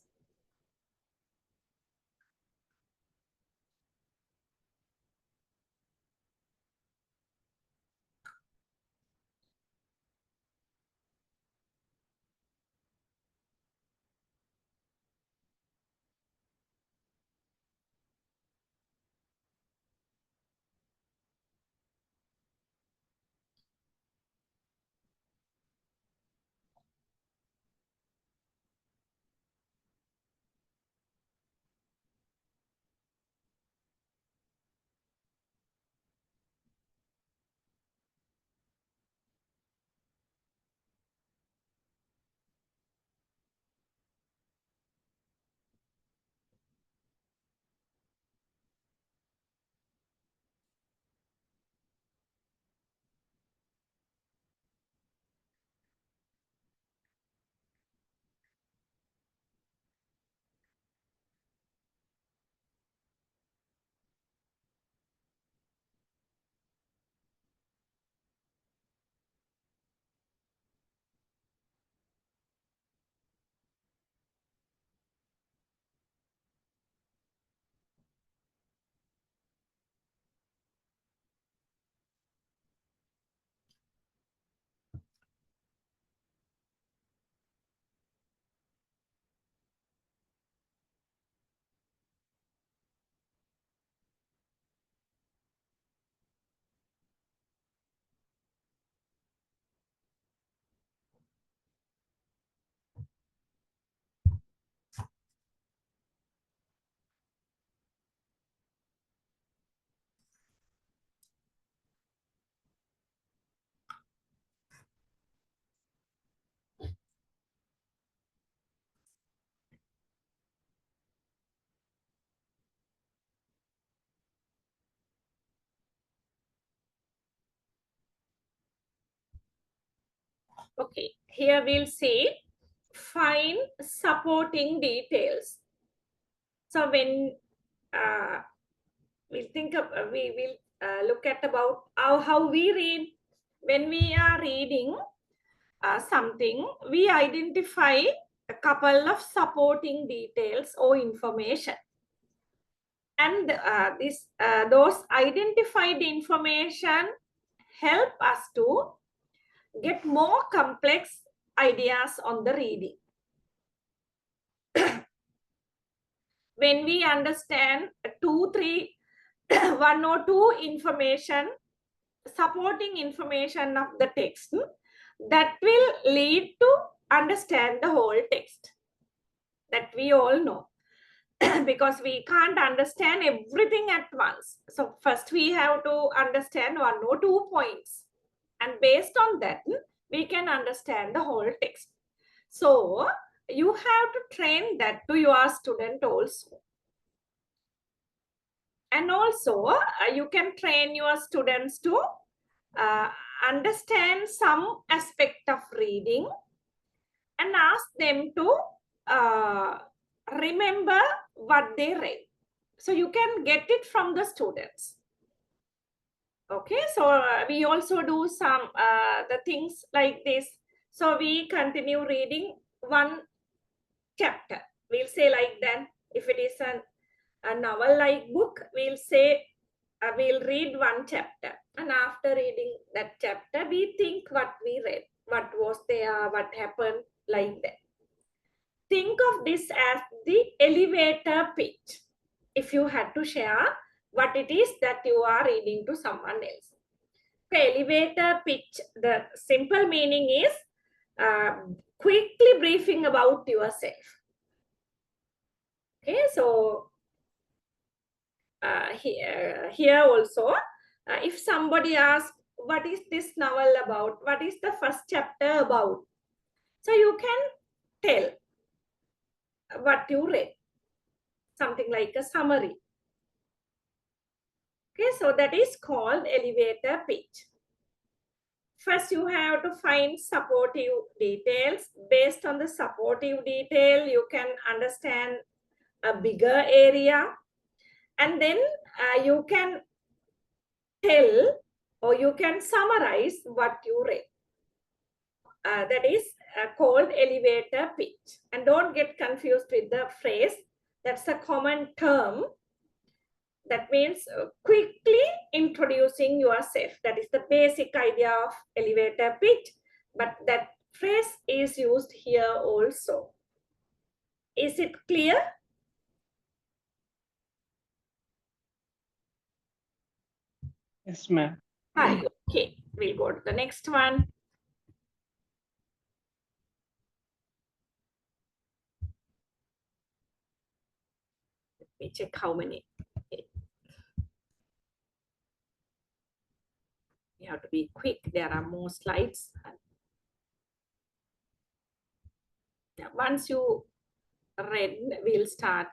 Okay, here we'll see find supporting details. So when we think of, we will look at about how we read. When we are reading something, we identify a couple of supporting details or information. And those identified information help us to get more complex ideas on the reading. When we understand one or two information, supporting information of the text, that will lead to understand the whole text. That we all know. Because we can't understand everything at once. So first we have to understand one or two points. And based on that, we can understand the whole text. So you have to train that to your student also. And also you can train your students to understand some aspect of reading and ask them to remember what they read. So you can get it from the students. Okay, so we also do some the things like this. So we continue reading one chapter. We'll say like that. If it is a novel-like book, we'll say we'll read one chapter. And after reading that chapter, we think what we read, what was there, what happened, like that. Think of this as the elevator pitch. If you had to share what it is that you are reading to someone else. Okay, elevator pitch, the simple meaning is quickly briefing about yourself. Okay, so here also, if somebody asks, what is this novel about? What is the first chapter about? So you can tell what you read. something like a summary. Okay, so that is called elevator pitch. First, you have to find supportive details. Based on the supportive detail, you can understand a bigger area. And then you can tell or you can summarize what you read. That is called elevator pitch. And don't get confused with the phrase. That's a common term. That means quickly introducing yourself. That is the basic idea of elevator pitch. But that phrase is used here also. Is it clear? Yes, ma'am. Hi. Okay, we'll go to the next one. Let me check how many. Okay. You have to be quick. There are more slides. Once you read, we'll start.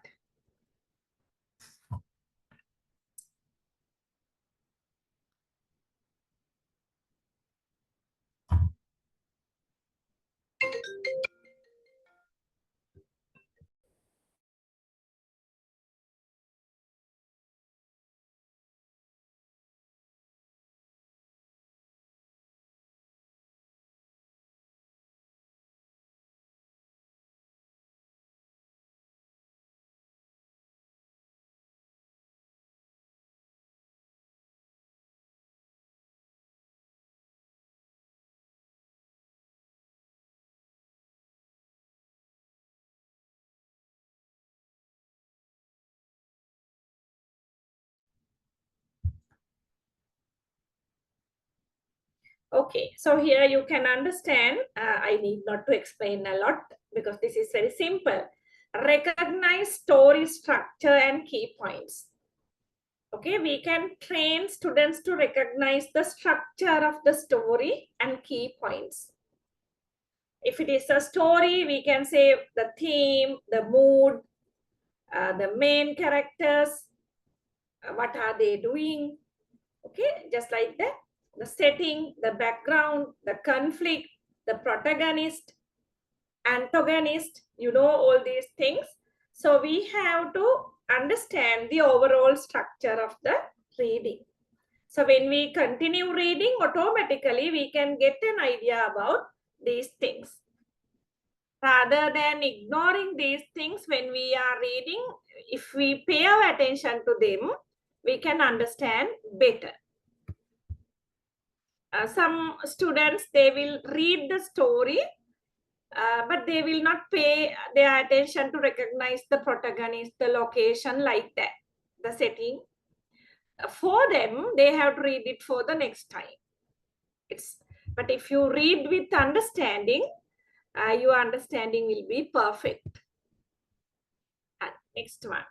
Okay, so here you can understand, I need not to explain a lot because this is very simple. Recognize story structure and key points. Okay, we can train students to recognize the structure of the story and key points. If it is a story, we can say the theme, the mood, the main characters, what are they doing, okay, just like that. The setting, the background, the conflict, the protagonist, antagonist, you know, all these things. So we have to understand the overall structure of the reading. So when we continue reading, automatically we can get an idea about these things. Rather than ignoring these things when we are reading, if we pay our attention to them, we can understand better. Some students, they will read the story, but they will not pay their attention to recognize the protagonist, the location, like that, the setting. For them, they have to read it for the next time. But if you read with understanding, your understanding will be perfect. Next one.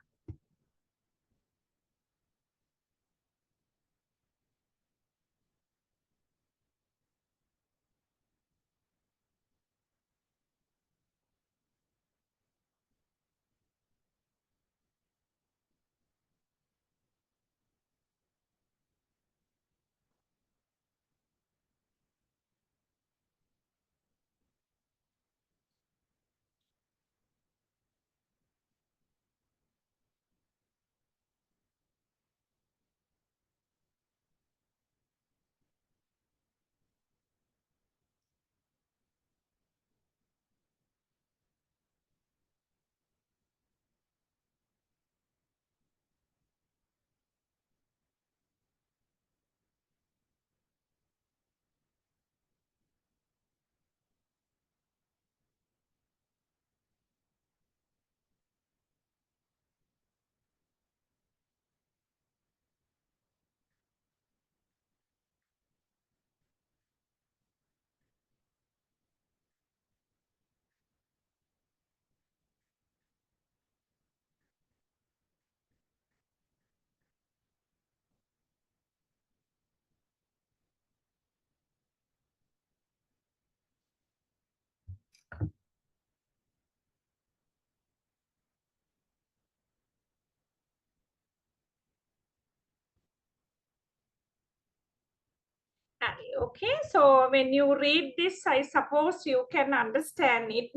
Okay, so when you read this, I suppose you can understand it.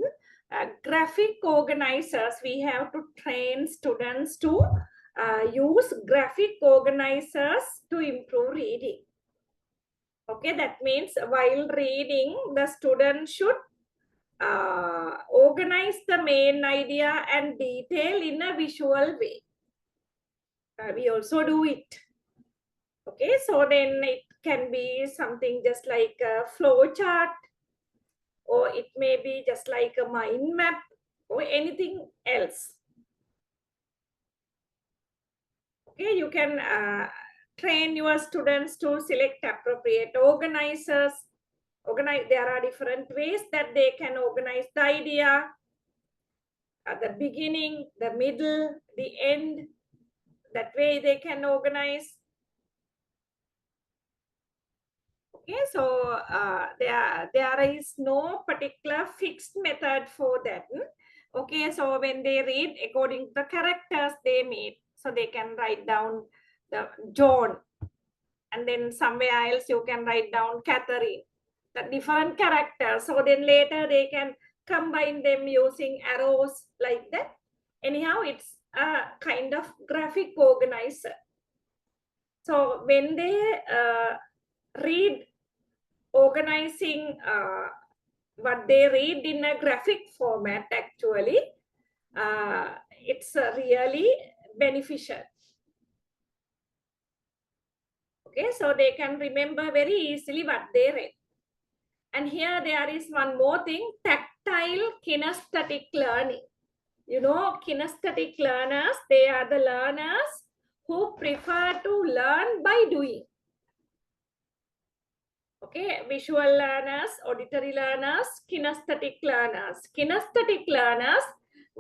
Graphic organizers, we have to train students to use graphic organizers to improve reading. Okay, that means while reading, the student should organize the main idea and detail in a visual way. We also do it. Okay, so then it can be something just like a flow chart, or it may be just like a mind map, or anything else. Okay, you can train your students to select appropriate organizers. There are different ways that they can organize the idea at the beginning, the middle, the end. That way they can organize. Okay, so there is no particular fixed method for that. Okay, so when they read according to the characters they made, so they can write down the John, and then somewhere else you can write down Catherine, the different characters. So then later they can combine them using arrows like that. Anyhow, it's a kind of graphic organizer. So when they read organizing what they read in a graphic format, actually it's really beneficial. Okay, so they can remember very easily what they read. And here there is one more thing, tactile kinesthetic learning. You know, kinesthetic learners, they are the learners who prefer to learn by doing. Okay, visual learners, auditory learners, kinesthetic learners. Kinesthetic learners,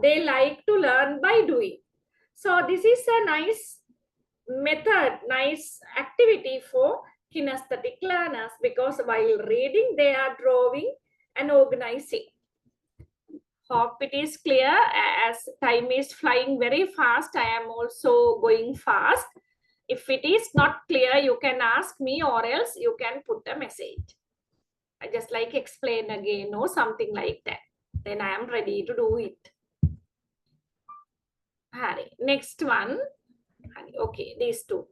they like to learn by doing. So this is a nice method, nice activity for kinesthetic learners, because while reading, they are drawing and organizing. Hope it is clear. As time is flying very fast, I am also going fast. If it is not clear, you can ask me, or else you can put a message. I just like explain again or something like that. Then I am ready to do it. Next one. Okay, these two.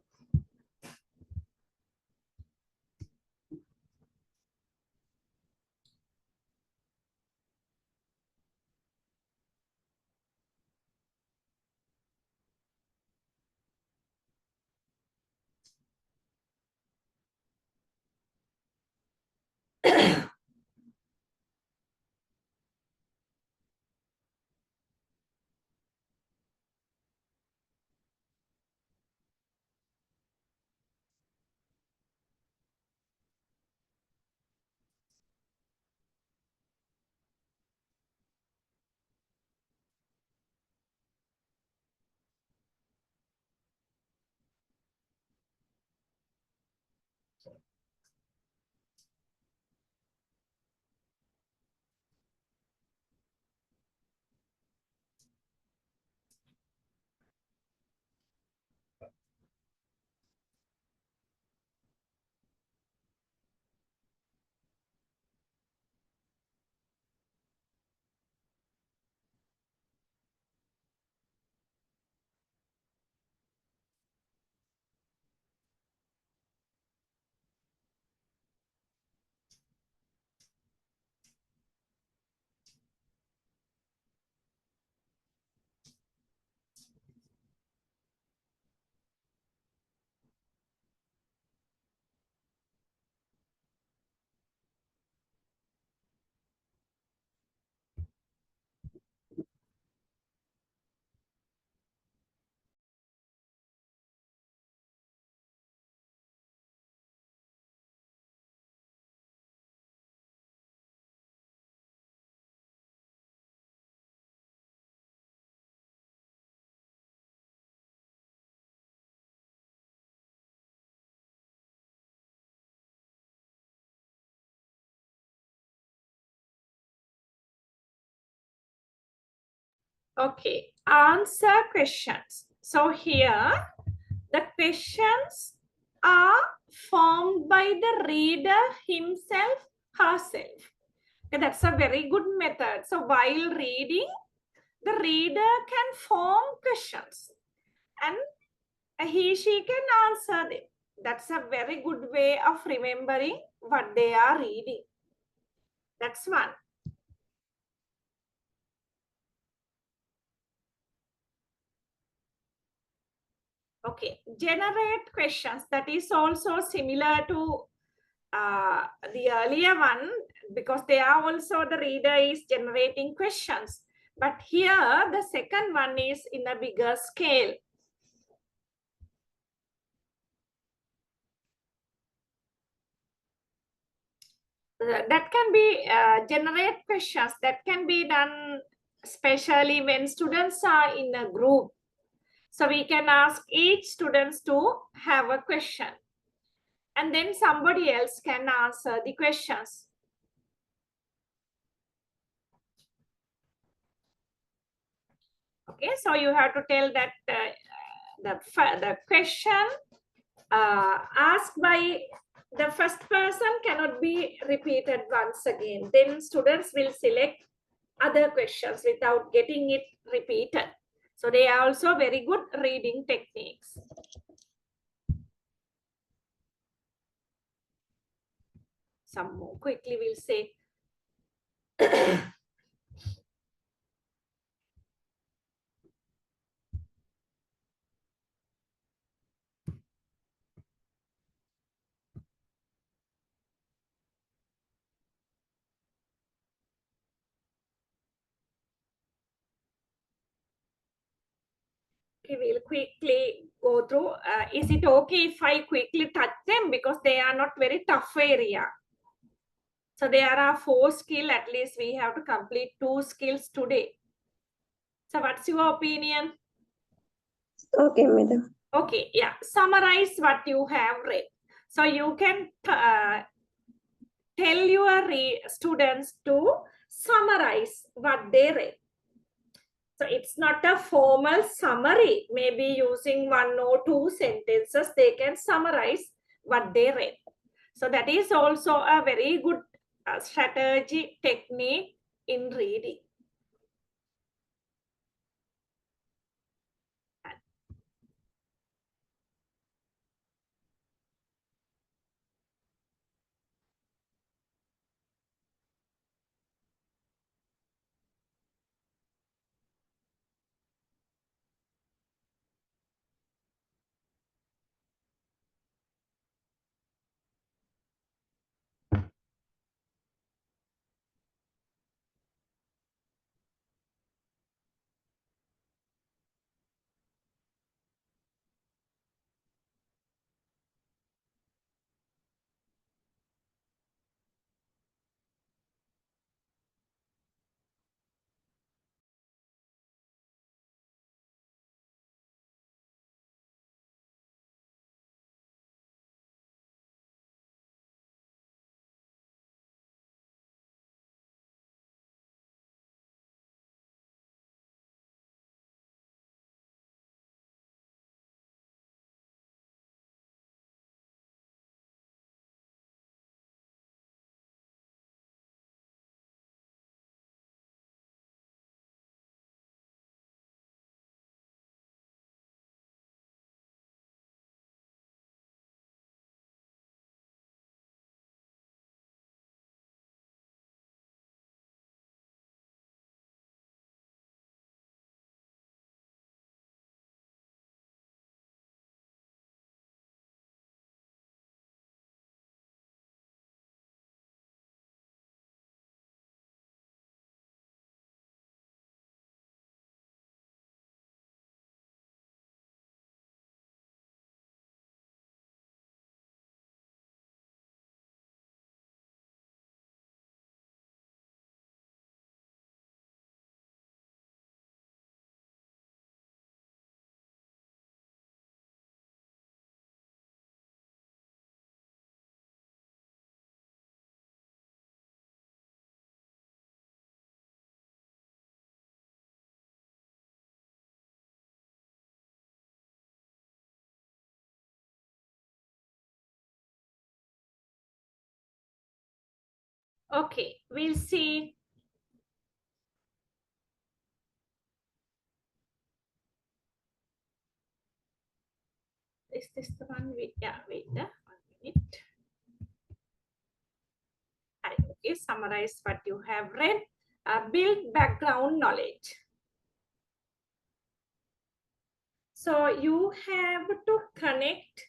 Okay, answer questions. So here the questions are formed by the reader himself, herself. Okay, that's a very good method. So while reading, the reader can form questions and she can answer them. That's a very good way of remembering what they are reading. That's one. Okay, generate questions. That is also similar to the earlier one, because they are also, the reader is generating questions. But here, the second one is in a bigger scale. That can be generate questions that can be done especially when students are in a group. So we can ask each students to have a question, and then somebody else can answer the questions. Okay, so you have to tell that the question asked by the first person cannot be repeated once again. Then students will select other questions without getting it repeated. So they are also very good reading techniques. Some more quickly we'll say. Okay, we'll quickly go through. Is it okay if I quickly touch them, because they are not very tough area? So there are 4 skills, at least we have to complete 2 skills today. So what's your opinion? Okay, madam. Okay, yeah. Summarize what you have read. So you can tell your students to summarize what they read. So it's not a formal summary. Maybe using 1 or 2 sentences, they can summarize what they read. So that is also a very good strategy technique in reading. Okay, we'll see. Is this the one? Yeah, wait, 1 minute. Okay, summarize what you have read. Build background knowledge. So you have to connect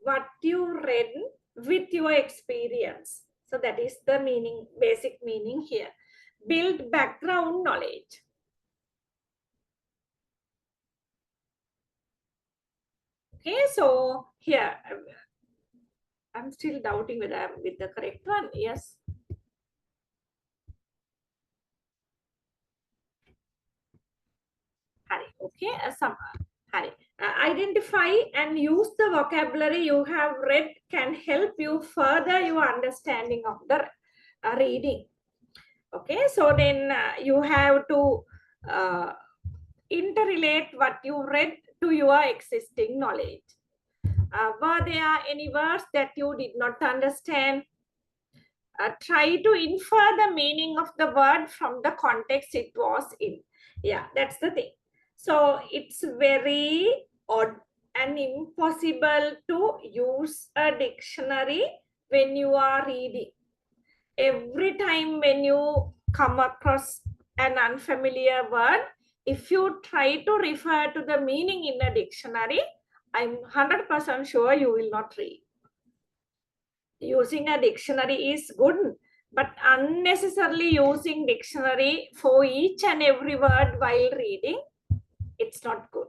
what you read with your experience. So that is the meaning, basic meaning here. Build background knowledge. Okay, so here, I'm still doubting whether I'm with the correct one. Yes. Hari. Okay, Hari. Identify and use the vocabulary you have read can help you further your understanding of the reading. Okay, so then you have to interrelate what you read to your existing knowledge. Were there any words that you did not understand? Try to infer the meaning of the word from the context it was in. Yeah, that's the thing. So it's very odd and impossible to use a dictionary when you are reading. Every time when you come across an unfamiliar word, if you try to refer to the meaning in a dictionary, I'm 100% sure you will not read. Using a dictionary is good, but unnecessarily using dictionary for each and every word while reading, it's not good.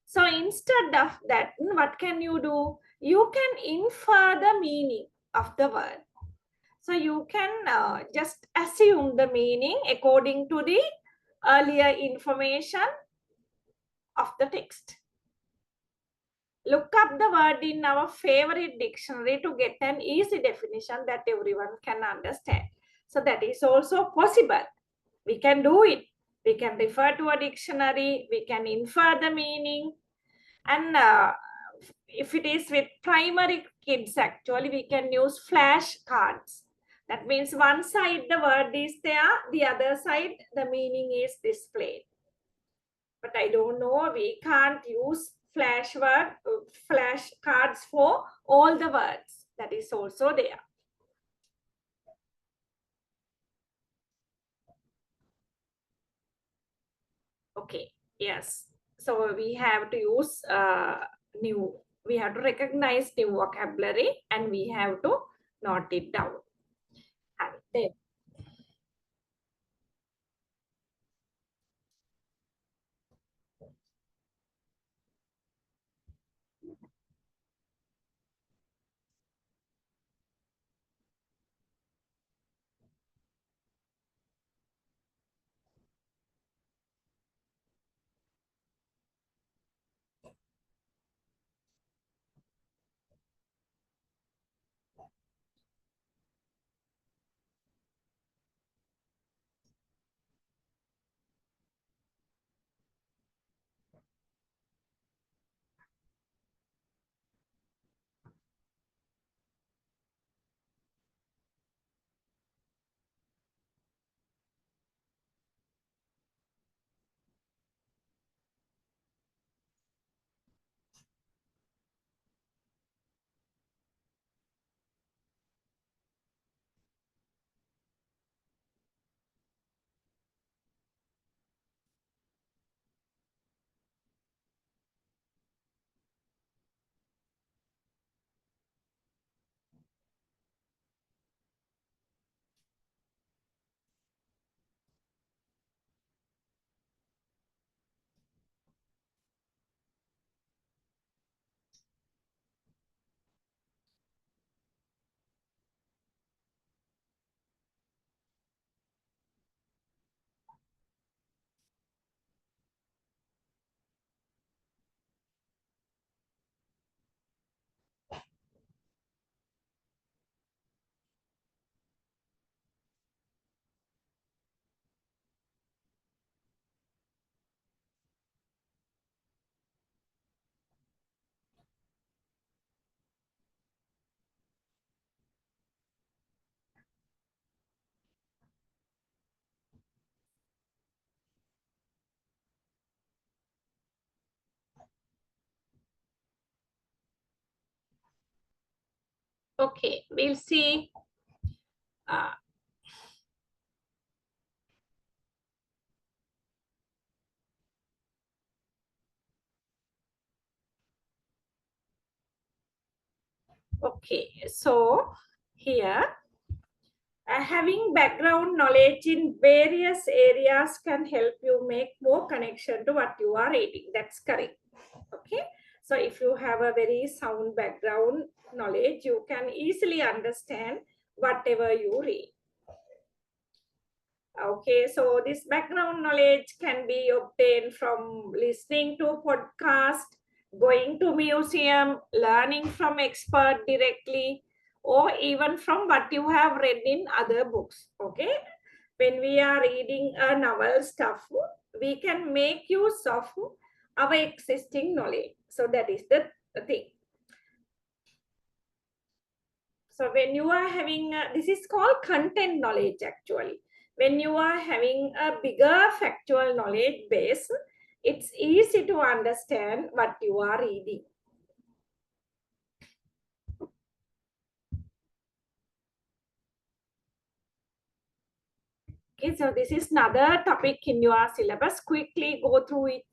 So instead of that, what can you do? You can infer the meaning of the word. So you can just assume the meaning according to the earlier information of the text. Look up the word in our favorite dictionary to get an easy definition that everyone can understand. So that is also possible. We can do it. We can refer to a dictionary, we can infer the meaning. And if it is with primary kids, actually, we can use flashcards. That means one side the word is there, the other side the meaning is displayed. But I don't know, we can't use flashcards for all the words. That is also there. Okay, yes. So we have to use we have to recognize new vocabulary and we have to note it down. And then Okay, we'll see. Okay, so here having background knowledge in various areas can help you make more connection to what you are reading. That's correct. Okay, so if you have a very sound background knowledge, you can easily understand whatever you read. Okay, so this background knowledge can be obtained from listening to podcast, going to museum, learning from expert directly, or even from what you have read in other books. Okay, when we are reading a novel stuff, we can make use of our existing knowledge. So that is the thing. So when you are having, this is called content knowledge actually. When you are having a bigger factual knowledge base, it's easy to understand what you are reading. Okay, so this is another topic in your syllabus. Quickly go through it.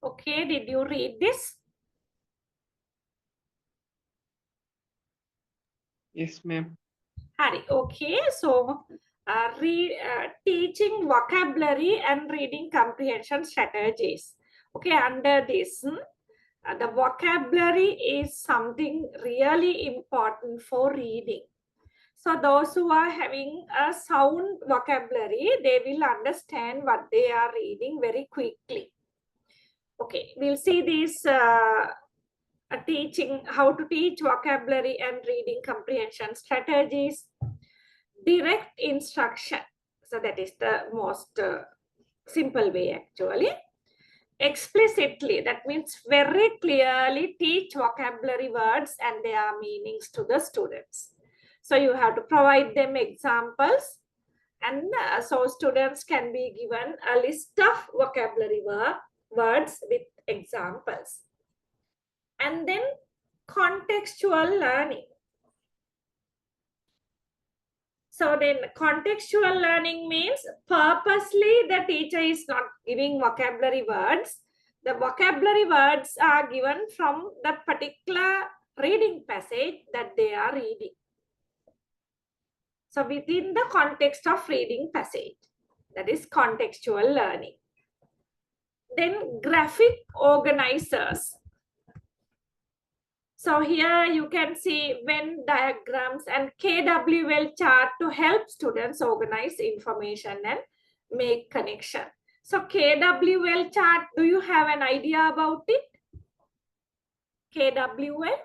Okay, did you read this? Yes, ma'am. Hari, okay, so teaching vocabulary and reading comprehension strategies. Okay, under this, the vocabulary is something really important for reading. So those who are having a sound vocabulary, they will understand what they are reading very quickly. Okay, we'll see this teaching, how to teach vocabulary and reading comprehension strategies. Direct instruction. So that is the most simple way actually. Explicitly, that means very clearly teach vocabulary words and their meanings to the students. So you have to provide them examples And so students can be given a list of vocabulary words with examples. And then contextual learning. So then contextual learning means purposely the teacher is not giving vocabulary words. The vocabulary words are given from the particular reading passage that they are reading. So within the context of reading passage, that is contextual learning. Then graphic organizers. So here you can see Venn diagrams and KWL chart to help students organize information and make connection. So KWL chart, do you have an idea about it? KWL?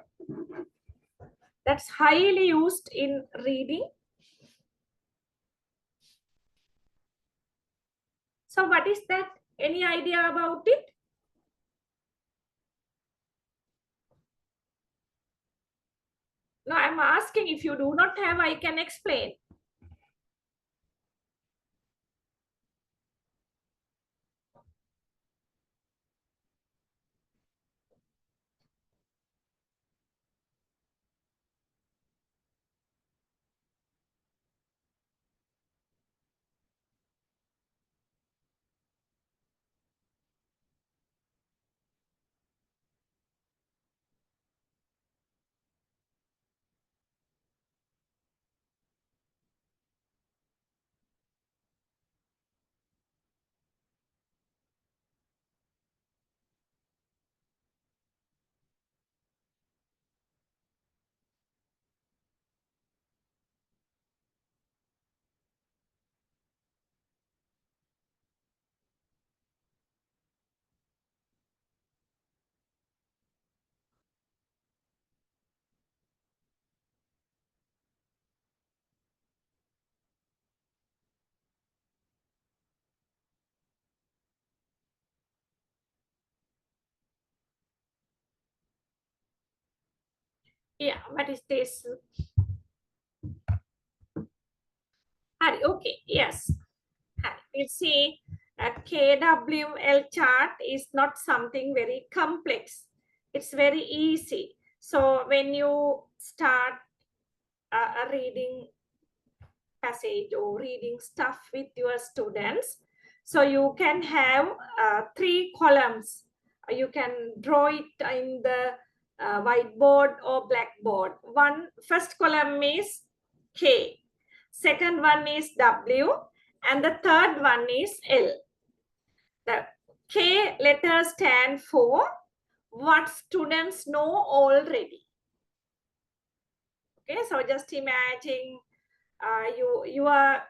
That's highly used in reading. So what is that? Any idea about it? No, I'm asking. If you do not have, I can explain. Yeah, what is this? Hari, okay, yes. You see, a KWL chart is not something very complex. It's very easy. So when you start a reading passage or reading stuff with your students, so you can have 3 columns. You can draw it in the whiteboard or blackboard. First column is K, second one is W, and the third one is L. The K letter stand for what students know already. Okay, so just imagine your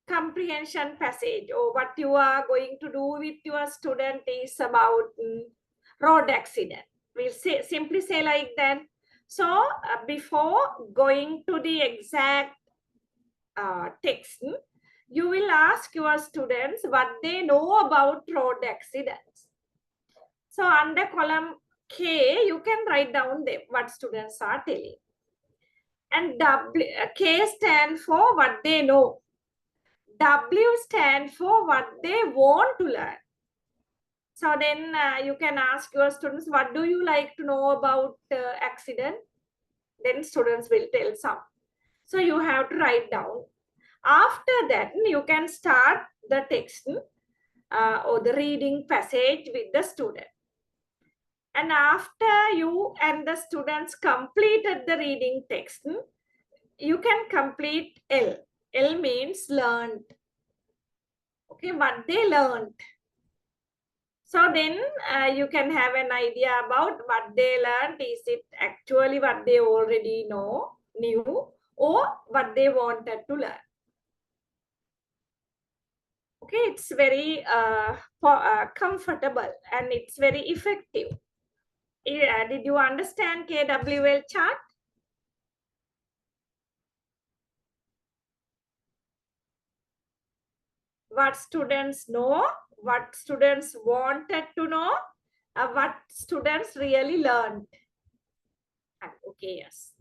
comprehension passage, or what you are going to do with your student is about road accident. We'll simply say like that. So before going to the exact text, you will ask your students what they know about road accidents. So under column K, you can write down what students are telling. And K stands for what they know. W stands for what they want to learn. So then you can ask your students, what do you like to know about accident? Then students will tell some. So you have to write down. After that, you can start the text or the reading passage with the student. And after you and the students completed the reading text, you can complete L. L means learned. Okay, what they learned. So then you can have an idea about what they learned. Is it actually what they already knew, or what they wanted to learn? Okay, it's very comfortable and it's very effective. Did you understand KWL chart? What students know, what students wanted to know, what students really learned. Okay, yes.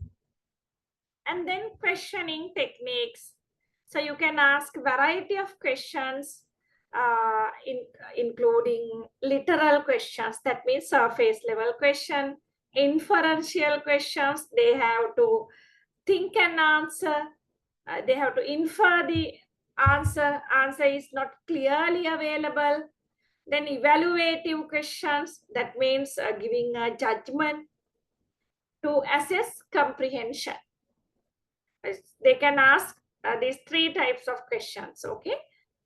And then questioning techniques. So you can ask variety of questions, including literal questions, that means surface level question, inferential questions, they have to think and answer, they have to infer the answer is not clearly available. Then evaluative questions, that means giving a judgment to assess comprehension. They can ask these three types of questions, okay?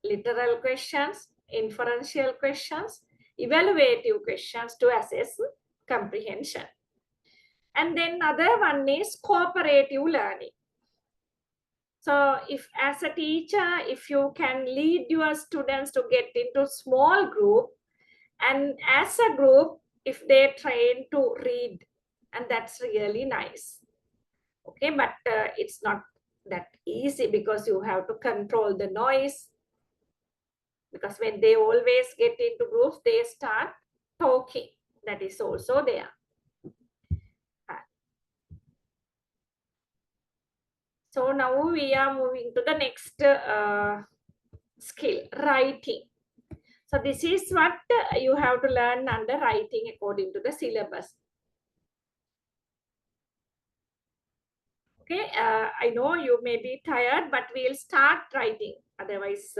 Literal questions, inferential questions, evaluative questions to assess comprehension. And then other one is cooperative learning. So if as a teacher, if you can lead your students to get into small group, and as a group, if they train to read, and that's really nice. Okay, but it's not that easy because you have to control the noise. Because when they always get into groups, they start talking. That is also there. So now we are moving to the next skill, writing. So this is what you have to learn under writing according to the syllabus. Okay, I know you may be tired, but we'll start writing. Otherwise,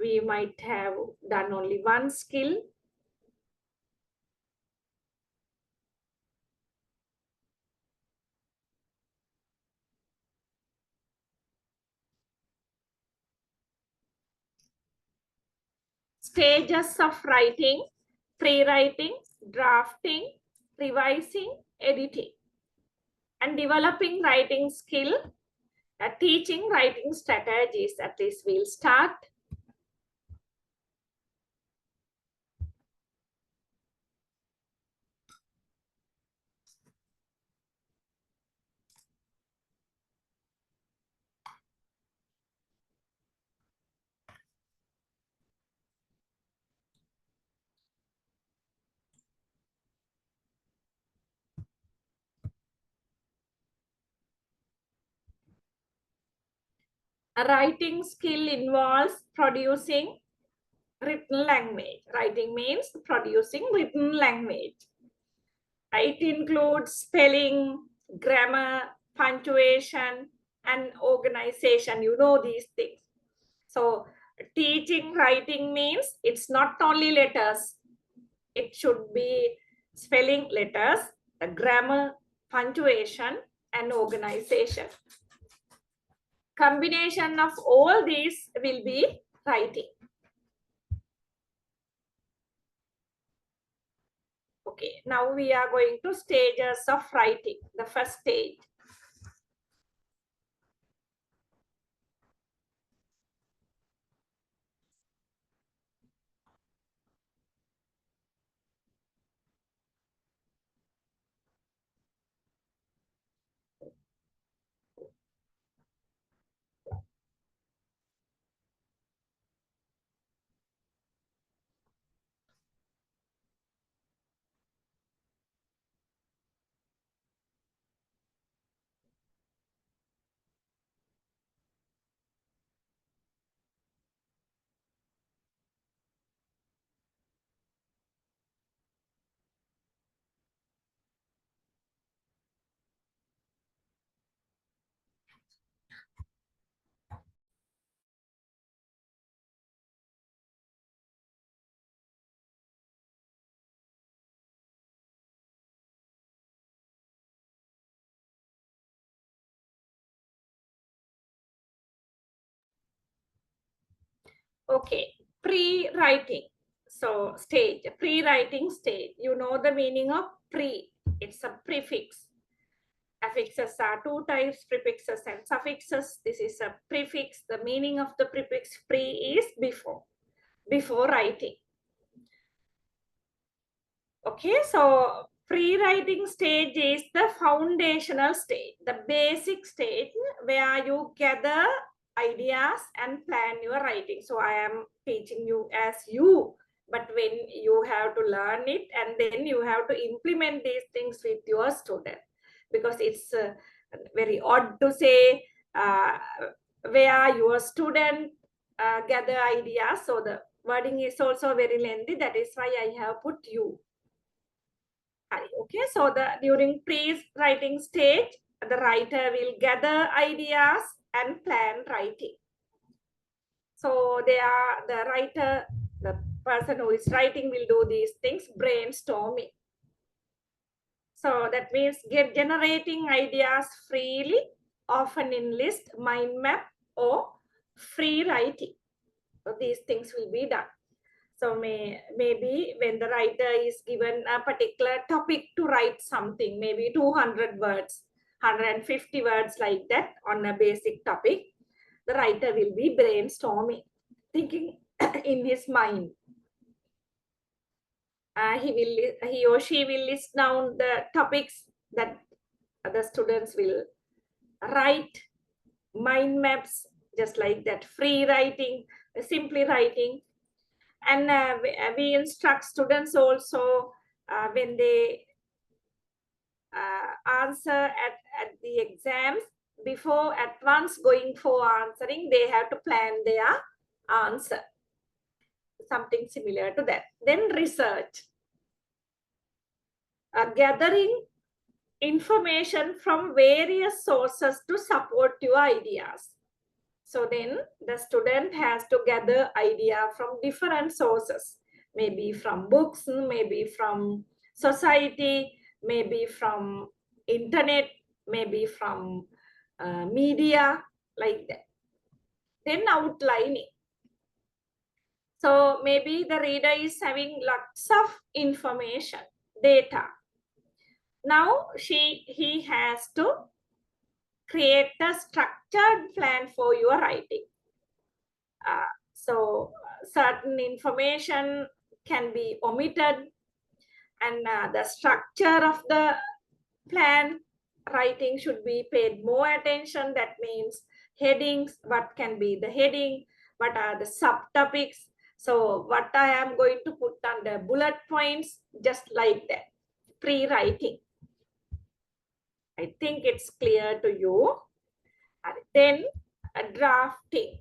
we might have done only one skill. Stages of writing: pre-writing, drafting, revising, editing. And developing writing skill, teaching writing strategies. At least we'll start. A writing skill involves producing written language. Writing means producing written language. It includes spelling, grammar, punctuation, and organization. You know these things. So teaching writing means it's not only letters. It should be spelling, letters, the grammar, punctuation, and organization. Combination of all these will be writing. Okay, now we are going to stages of writing. The first stage. Okay, pre-writing. So stage, pre-writing stage. You know the meaning of pre. It's a prefix. Affixes are two types, prefixes and suffixes. This is a prefix. The meaning of the prefix pre is before writing. Okay, so pre-writing stage is the foundational stage, the basic stage where you gather ideas and plan your writing. So I am teaching you as you, but when you have to learn it and then you have to implement these things with your student, because it's very odd to say uh, where your student gather ideas. So the wording is also very lengthy. That is why I have put you. Okay, so during pre-writing stage, the writer will gather ideas and plan writing. So the person who is writing will do these things, brainstorming. So that means generating ideas freely, often in list, mind map, or free writing. So these things will be done. So maybe when the writer is given a particular topic to write something, maybe 200 words, 150 words like that on a basic topic, the writer will be brainstorming, thinking in his mind. He or she will list down the topics that the students will write, mind maps, just like that, free writing, simply writing. And we instruct students also when they answer at the exams, before at once going for answering, they have to plan their answer. Something similar to that. Then research. Gathering information from various sources to support your ideas. So then the student has to gather idea from different sources, maybe from books, maybe from society, maybe from internet, maybe from media, like that. Then outlining. So maybe the reader is having lots of information, data. Now he has to create a structured plan for your writing. So certain information can be omitted, and the structure of the plan writing should be paid more attention. That means headings, what can be the heading, what are the subtopics, so what I am going to put under bullet points, just like that, pre-writing. I think it's clear to you. And then drafting.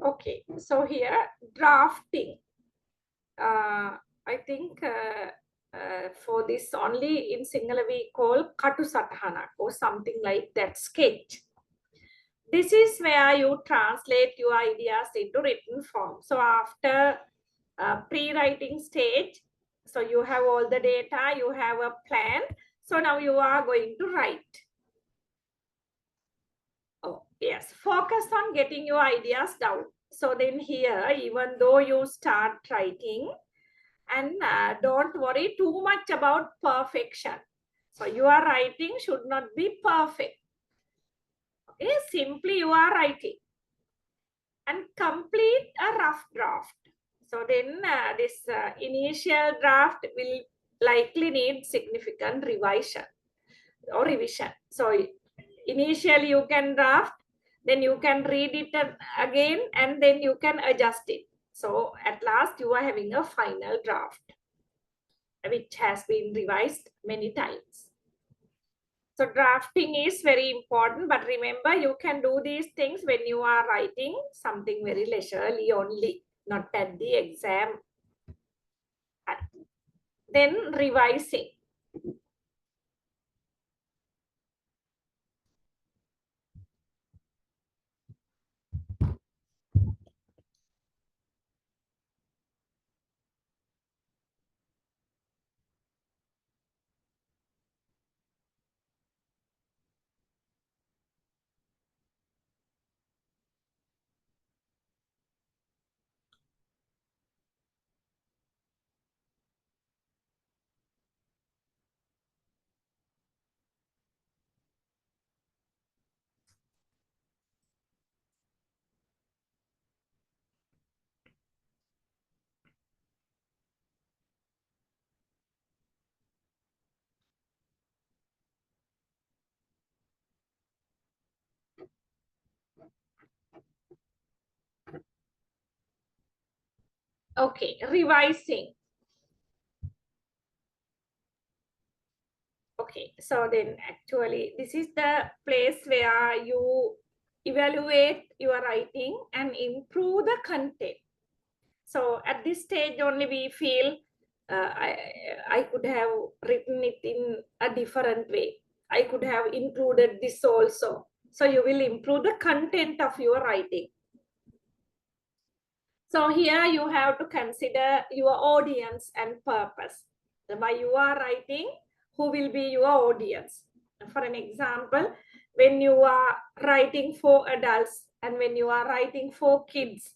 Okay, so here drafting. I think for this only in Sinhala we call Katu Satahana or something like that, sketch. This is where you translate your ideas into written form. So after pre-writing stage, so you have all the data, you have a plan. So now you are going to write. Oh, yes, focus on getting your ideas down. So then here, even though you start writing, and don't worry too much about perfection. So your writing should not be perfect. Okay, simply you are writing. And complete a rough draft. So then this initial draft will likely need significant revision or revision. So initially you can draft, then you can read it again, and then you can adjust it. So at last you are having a final draft, which has been revised many times. So drafting is very important, but remember you can do these things when you are writing something very leisurely only, not at the exam. Then revising. Okay, revising. Okay, so then actually this is the place where you evaluate your writing and improve the content. So at this stage only we feel I could have written it in a different way. I could have included this also. So you will improve the content of your writing. So here you have to consider your audience and purpose. Why you are writing, who will be your audience? For an example, when you are writing for adults and when you are writing for kids,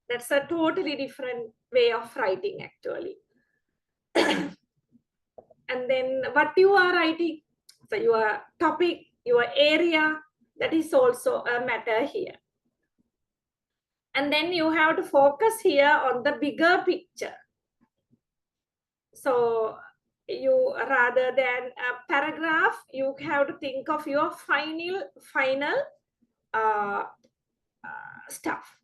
that's a totally different way of writing actually. And then what you are writing, so your topic, your area, that is also a matter here. And then you have to focus here on the bigger picture. So you, rather than a paragraph, you have to think of your final stuff.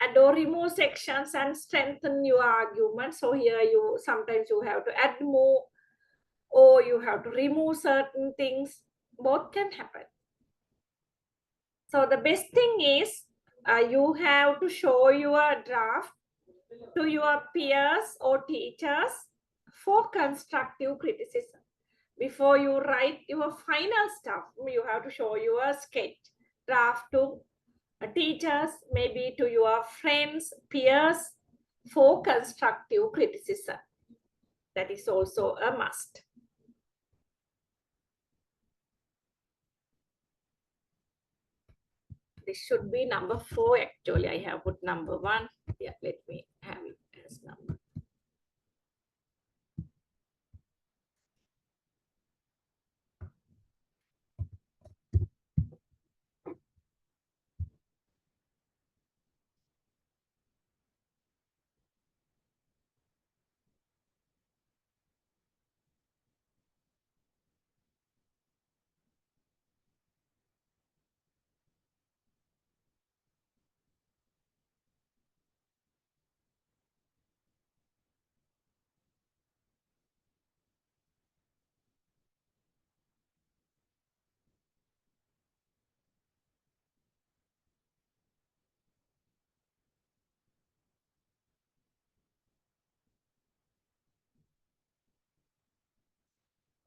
Add or remove sections and strengthen your argument. So here you sometimes you have to add more or you have to remove certain things. Both can happen. So the best thing is you have to show your draft to your peers or teachers for constructive criticism. Before you write your final stuff, you have to show your sketch draft to teachers, maybe to your friends, peers for constructive criticism. That is also a must. This should be number 4 actually. I have put number 1. Yeah, let me have it as number.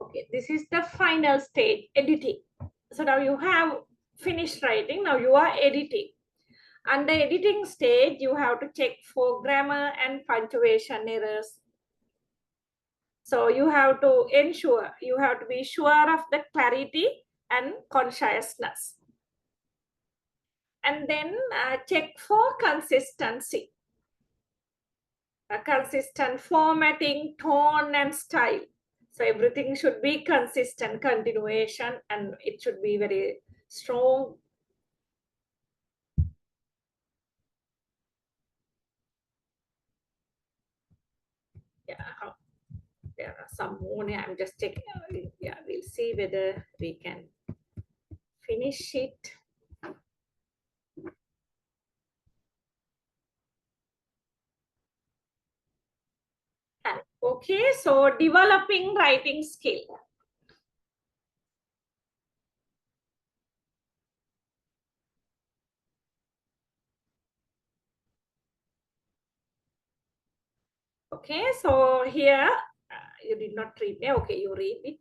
Okay, this is the final stage, editing. So now you have finished writing, now you are editing. Under editing stage, you have to check for grammar and punctuation errors. So you have to ensure, you have to be sure of the clarity and consciousness. And then check for consistency. A consistent formatting, tone, and style. So everything should be consistent, continuation, and it should be very strong. Yeah, there are some more. I'm just checking. Yeah, we'll see whether we can finish it. Okay, so developing writing skill. Okay, so here you did not read it. Okay, you read it.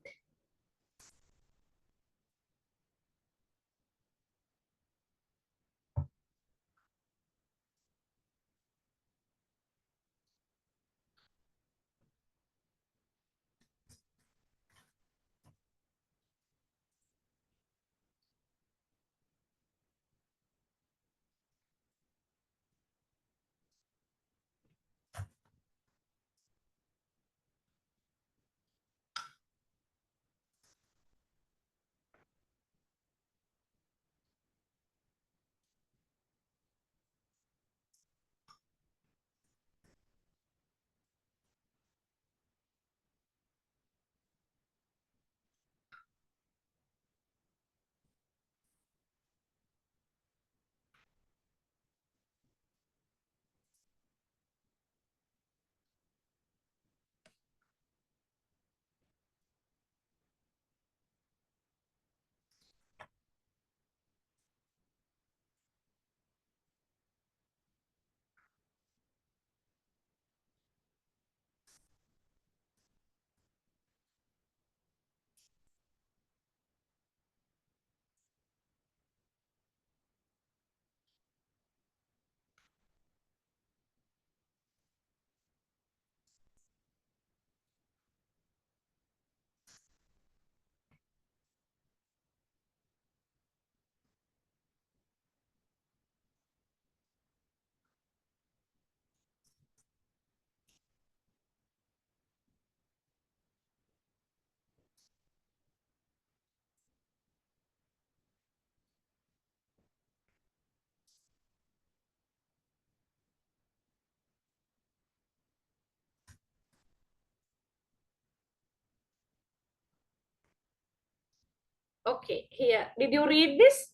Okay, here. Did you read this?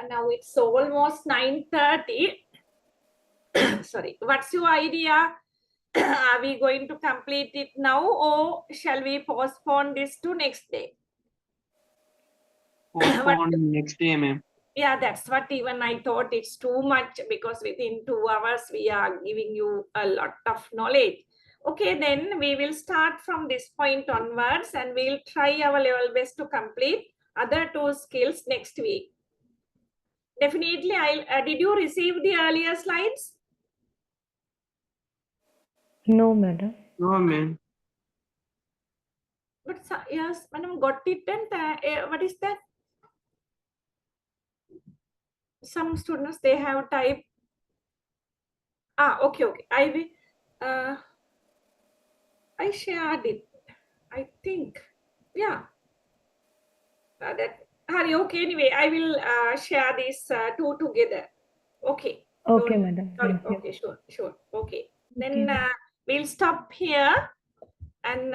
Now it's almost 9:30. Sorry. What's your idea? Are we going to complete it now or shall we postpone this to next day? Postpone next day, ma'am. Yeah, that's what even I thought. It's too much because within 2 hours we are giving you a lot of knowledge. Okay, then we will start from this point onwards and we'll try our level best to complete other 2 skills next week. Definitely, did you receive the earlier slides? No, madam. No, ma'am. But yes, madam got it. And what is that? Some students, they have typed. Okay. I will. I shared it. I think. Yeah. Okay. Anyway, I will share these 2 together. Okay. Okay, Don't- madam. Sorry. Thank you. Okay. Sure. Okay. Okay. Then we'll stop here. And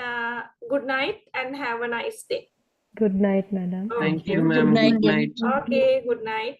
good night and have a nice day. Good night, madam. Thank Okay. you, Good ma'am. night. Good night. Okay. Good night.